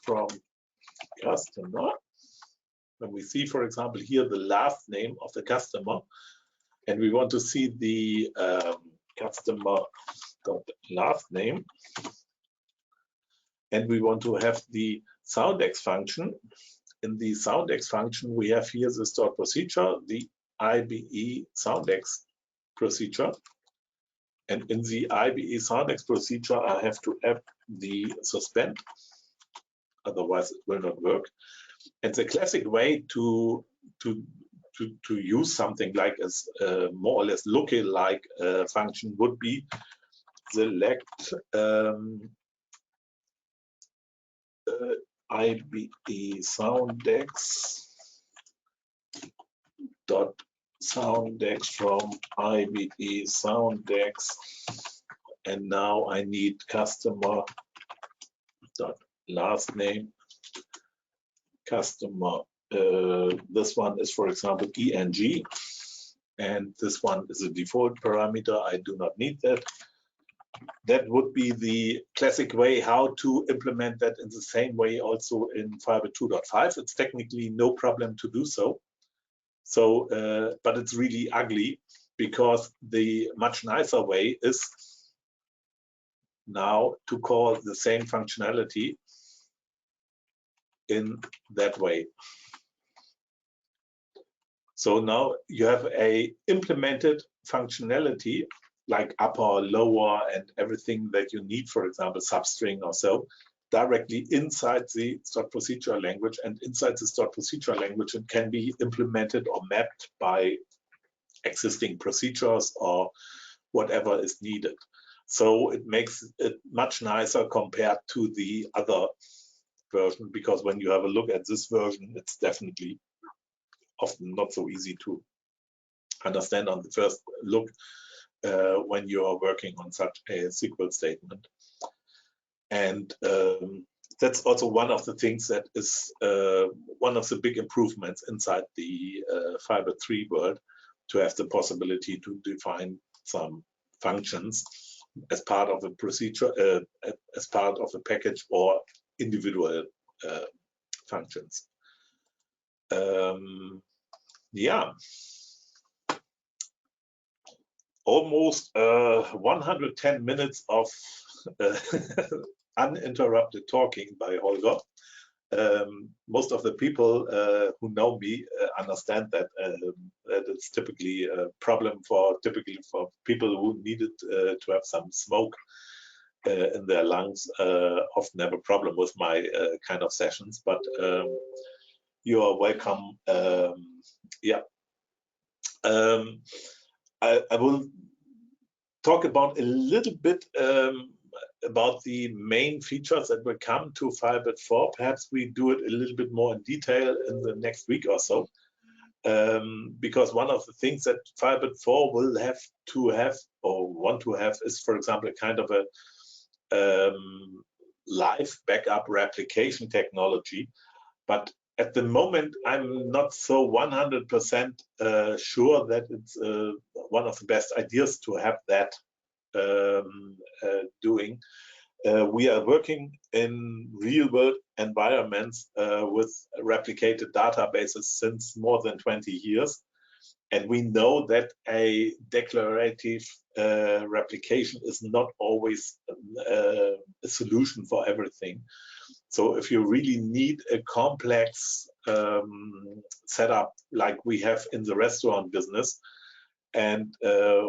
from customer, when we see, for example, here the last name of the customer, and we want to see the customer last name, and we want to have the Soundex function. In the Soundex function, we have here the stored procedure, the IBE Soundex procedure. And in the IBE Soundex procedure, I have to add the suspend, otherwise it will not work. And the classic way to use something like a more or less lookalike function would be select IBE Soundex dot Soundex from IBE Soundex, and now I need customer dot last name customer. This one is, for example, ENG, and this one is a default parameter. I do not need that. That would be the classic way how to implement that in the same way also in Firebird 2.5. It's technically no problem to do so. But it's really ugly, because the much nicer way is now to call the same functionality in that way. So now you have a implemented functionality like upper, lower, and everything that you need, for example, substring or so, directly inside the stored procedure language, and inside the stored procedure language it can be implemented or mapped by existing procedures or whatever is needed. So it makes it much nicer compared to the other version, because when you have a look at this version, it's definitely often not so easy to understand on the first look when you are working on such a SQL statement. And that's also one of the things that is one of the big improvements inside the Firebird 3 world, to have the possibility to define some functions as part of a procedure, as part of a package, or individual functions. Yeah, almost 110 minutes of uninterrupted talking by Holger. Most of the people who know me understand that that it's typically a problem for people who needed to have some smoke in their lungs. Often have a problem with my kind of sessions, but you are welcome. Yeah, I will talk about a little bit about the main features that will come to Firebird 4. Perhaps we do it a little bit more in detail in the next week or so, because one of the things that Firebird 4 will have to have, or want to have, is, for example, a kind of a live backup replication technology. But at the moment, I'm not so 100% sure that it's one of the best ideas to have that doing. We are working in real-world environments with replicated databases since more than 20 years. And we know that a declarative replication is not always a solution for everything. So if you really need a complex setup like we have in the restaurant business, and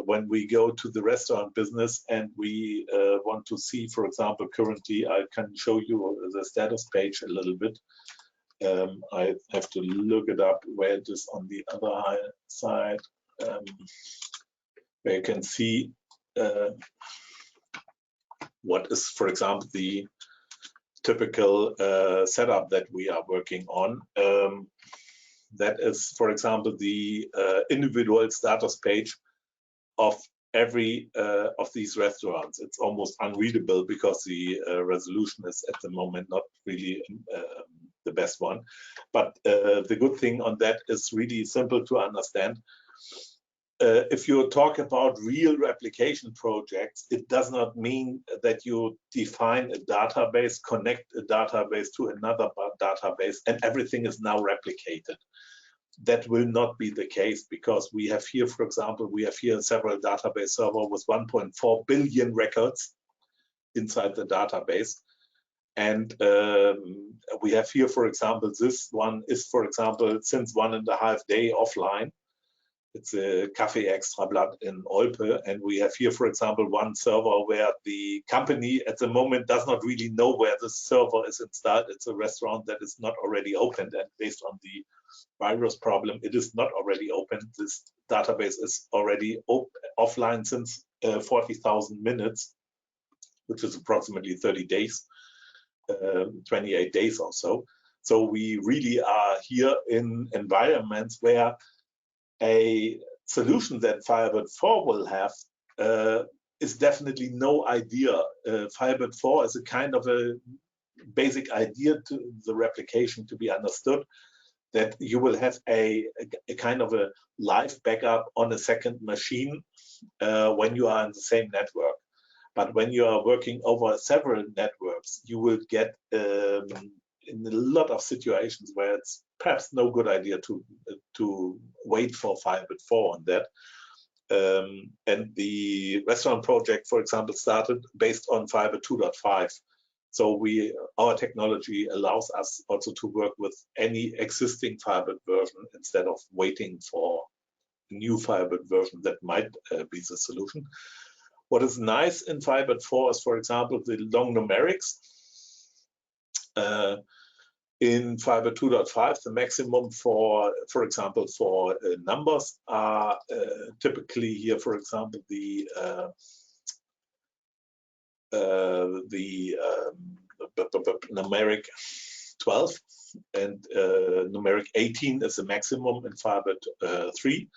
when we go to the restaurant business and we want to see, for example, currently, I can show you the status page a little bit. I have to look it up where it is on the other side, where you can see what is, for example, the typical setup that we are working on. That is, for example, the individual status page of every of these restaurants. It's almost unreadable because the resolution is at the moment not really the best one. But the good thing on that is really simple to understand. if you talk about real replication projects, it does not mean that you define a database, connect a database to another database, and everything is now replicated. That will not be the case, because we have here, for example, we have here several database servers with 1.4 billion records inside the database. And we have here, for example, this one is, for example, since 1.5 days offline. It's a Kaffee Extrablatt in Olpe, and we have here, for example, one server where the company at the moment does not really know where the server is installed. It's a restaurant that is not already opened, and based on the virus problem, it is not already open. This database is already offline since 40,000 minutes, which is approximately 30 days, 28 days or so. So we really are here in environments where a solution that Firebird 4 will have is definitely no idea. Firebird 4 is a kind of a basic idea to the replication to be understood, that you will have a kind of a live backup on a second machine when you are in the same network. But when you are working over several networks, you will get in a lot of situations where it's perhaps no good idea to wait for Firebird 4 on that. And the restaurant project, for example, started based on Firebird 2.5. So our technology allows us also to work with any existing Firebird version instead of waiting for a new Firebird version that might be the solution. What is nice in Firebird 4 is, for example, the long numerics. In Firebird 2.5, the maximum for example, for numbers are typically here, for example, the numeric 12 and numeric 18 is the maximum in Firebird 3.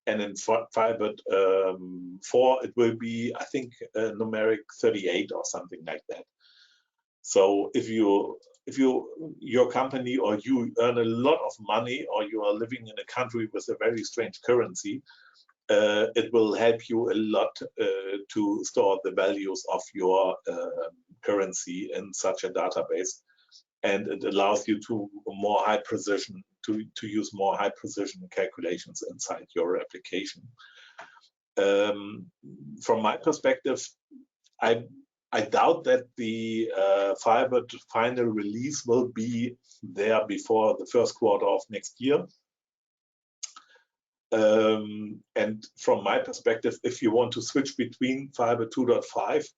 And in Firebird 4, it will be, I think, numeric 38 or something like that. So if your company or you earn a lot of money, or you are living in a country with a very strange currency, it will help you a lot to store the values of your currency in such a database, and it allows you to more high precision to use more high precision calculations inside your application. From my perspective, I doubt that the Firebird final release will be there before the first quarter of next year. And from my perspective, if you want to switch between Firebird 2.5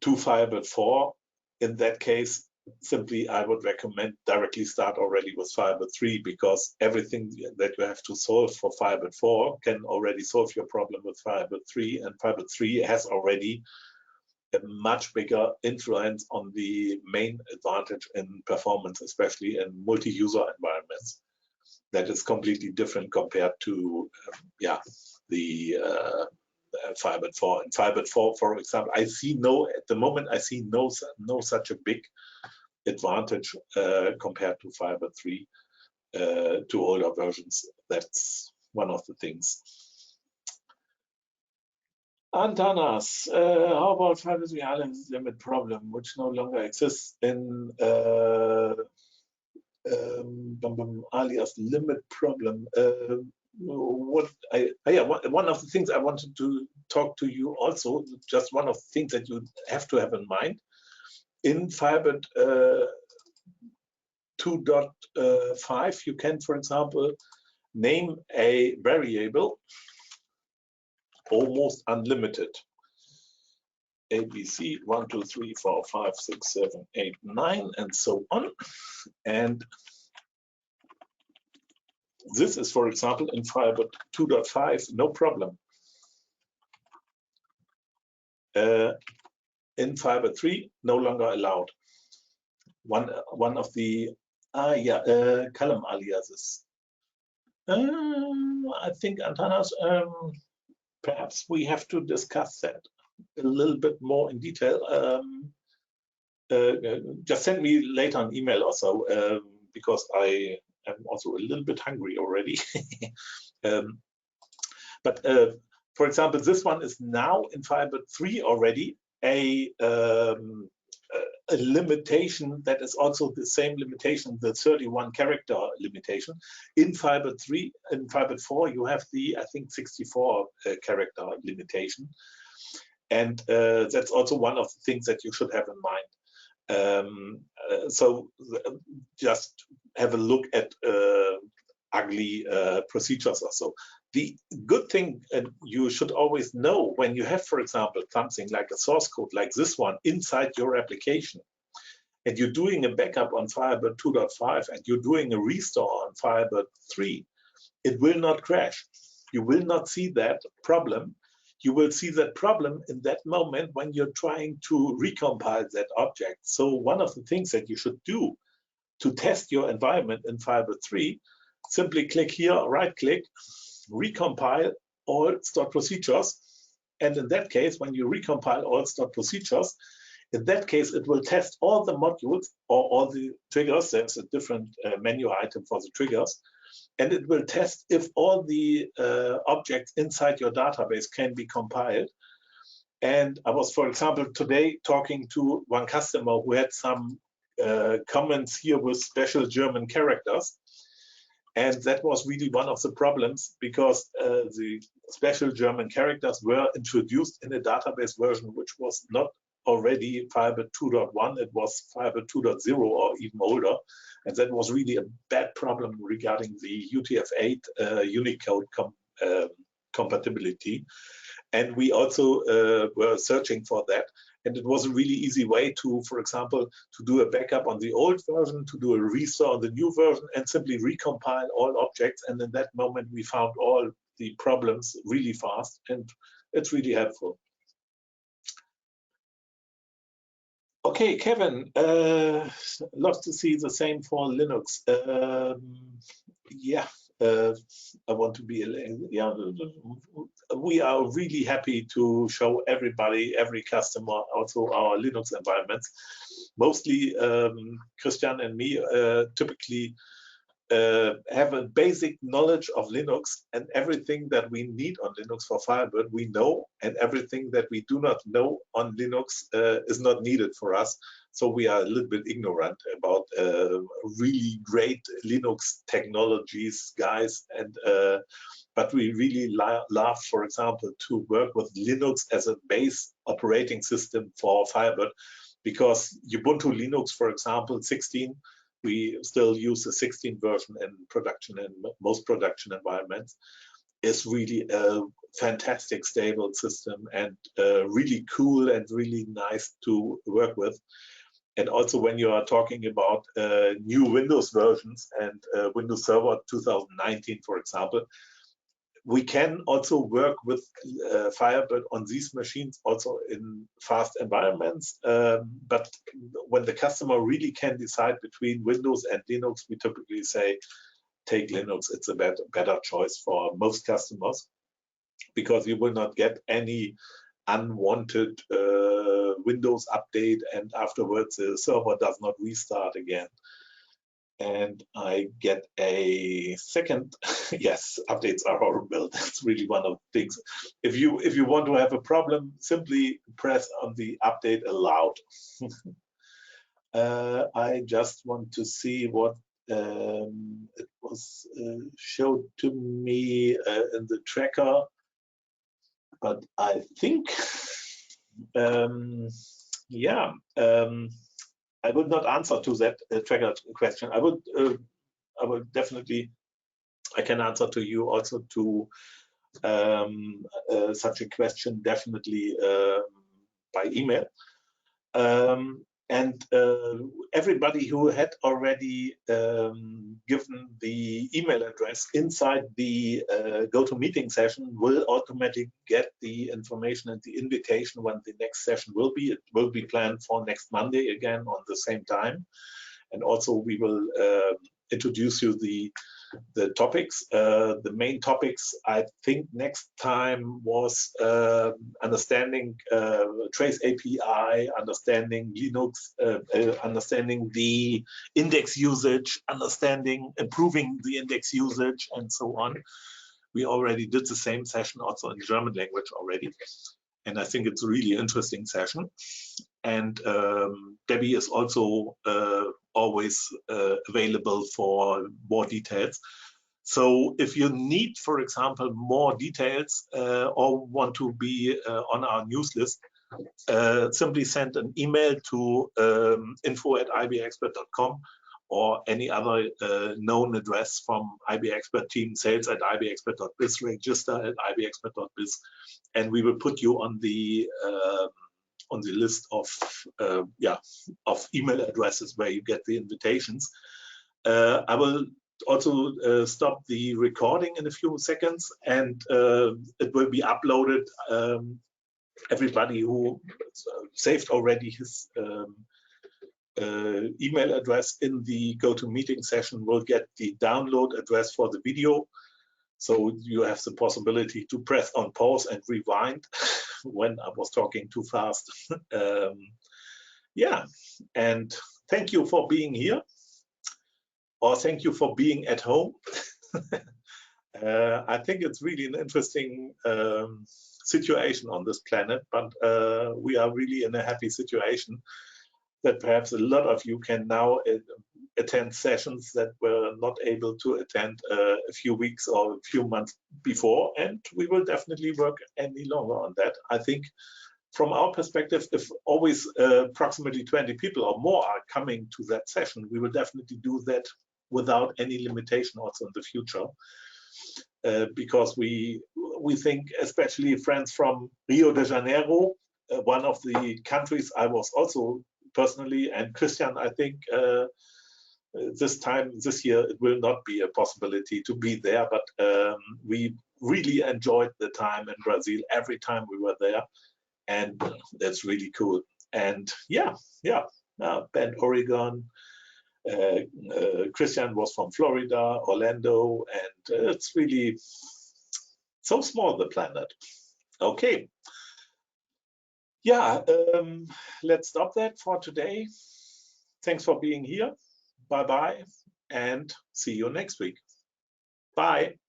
to Firebird 4, in that case, simply I would recommend directly start already with Firebird 3, because everything that you have to solve for Firebird 4 can already solve your problem with Firebird 3, and Firebird 3 has already a much bigger influence on the main advantage in performance, especially in multi-user environments. That is completely different compared to the Firebird 4. In Firebird 4, for example, at the moment I see no such a big advantage compared to Firebird 3 to older versions. That's one of the things. Antanas, how about Firebird Islands limit problem, which no longer exists in alias limit problem? One of the things I wanted to talk to you also, just one of the things that you have to have in mind. In Firebird 2.5, you can, for example, name a variable almost unlimited. ABC 1, 2, 3, 4, 5, 6, 7, 8, 9, and so on. And this is, for example, in Firebird 2.5, no problem. In Firebird 3, no longer allowed. One of the column aliases. I think, Antanas, perhaps we have to discuss that a little bit more in detail. Just send me later an email also, because I am also a little bit hungry already. But for example, this one is now in Firebird 3 already a limitation that is also the same limitation, the 31 character limitation. In Firebird 3, in Firebird 4, you have the, I think, 64 character limitation. And that's also one of the things that you should have in mind. So just have a look at ugly procedures or so. The good thing you should always know when you have, for example, something like a source code like this one inside your application, and you're doing a backup on Firebird 2.5 and you're doing a restore on Firebird 3, it will not crash. You will not see that problem. You will see that problem in that moment when you're trying to recompile that object. So one of the things that you should do to test your environment in Firebird 3, simply click here, right click, recompile all stored procedures. And in that case, when you recompile all stored procedures, in that case, it will test all the modules or all the triggers. There's a different menu item for the triggers. And it will test if all the objects inside your database can be compiled. And I was, for example, today talking to one customer who had some comments here with special German characters. And that was really one of the problems, because the special German characters were introduced in a database version which was not already Firebird 2.1, it was Firebird 2.0 or even older. And that was really a bad problem regarding the UTF-8 Unicode compatibility. And we also were searching for that. And it was a really easy way to, for example, to do a backup on the old version, to do a restore on the new version, and simply recompile all objects. And in that moment, we found all the problems really fast, and it's really helpful. Okay, Kevin, love to see the same for Linux. Yeah, I want to be, yeah, we are really happy to show everybody, every customer, also our Linux environments. Mostly Christian and me typically have a basic knowledge of Linux, and everything that we need on Linux for Firebird we know, and everything that we do not know on Linux is not needed for us. So we are a little bit ignorant about really great Linux technologies, guys. And but we really love, for example, to work with Linux as a base operating system for Firebird, because Ubuntu Linux, for example, 16. We still use the 16 version in production, in most production environments, is really a fantastic stable system, and really cool and really nice to work with. And also when you are talking about new Windows versions and Windows Server 2019, for example, we can also work with Firebird on these machines also in fast environments. But when the customer really can decide between Windows and Linux, we typically say, take Linux. It's a better choice for most customers, because you will not get any unwanted Windows update and afterwards the server does not restart again. And I get a second, yes, updates are horrible. That's really one of the things. If you want to have a problem, simply press on the update allowed. I just want to see what it was showed to me in the tracker, but I think, yeah. I would not answer to that tracker question. I would definitely, I can answer to you also to such a question, definitely by email. And everybody who had already given the email address inside the GoToMeeting session will automatically get the information and the invitation when the next session will be. It will be planned for next Monday again on the same time. And also we will introduce you the topics. The main topics, I think next time was understanding Trace API, understanding Linux, understanding the index usage, improving the index usage, and so on. We already did the same session also in German language already. And I think it's a really interesting session. And Debbie is also always available for more details. So if you need, for example, more details or want to be on our news list, simply send an email to info@IBExpert.com or any other known address from IBExpert team, sales@IBExpert.biz, register@IBExpert.biz, and we will put you on the list of email addresses where you get the invitations. I will also stop the recording in a few seconds, and it will be uploaded. Everybody who saved already his email address in the GoToMeeting session will get the download address for the video. So you have the possibility to press on pause and rewind when I was talking too fast. Yeah, and thank you for being here, or thank you for being at home. I think it's really an interesting situation on this planet, but we are really in a happy situation that perhaps a lot of you can now attend sessions that were not able to attend a few weeks or a few months before, and we will definitely work any longer on that. I think from our perspective, if always approximately 20 people or more are coming to that session, we will definitely do that without any limitation also in the future. Because we think, especially friends from Rio de Janeiro, one of the countries I was also personally, and Christian, I think this year it will not be a possibility to be there, but we really enjoyed the time in Brazil every time we were there, and that's really cool. And Bend, Oregon. Christian was from Florida, Orlando, and it's really so small, the planet. Okay. Yeah, let's stop that for today. Thanks for being here. Bye-bye, and see you next week. Bye.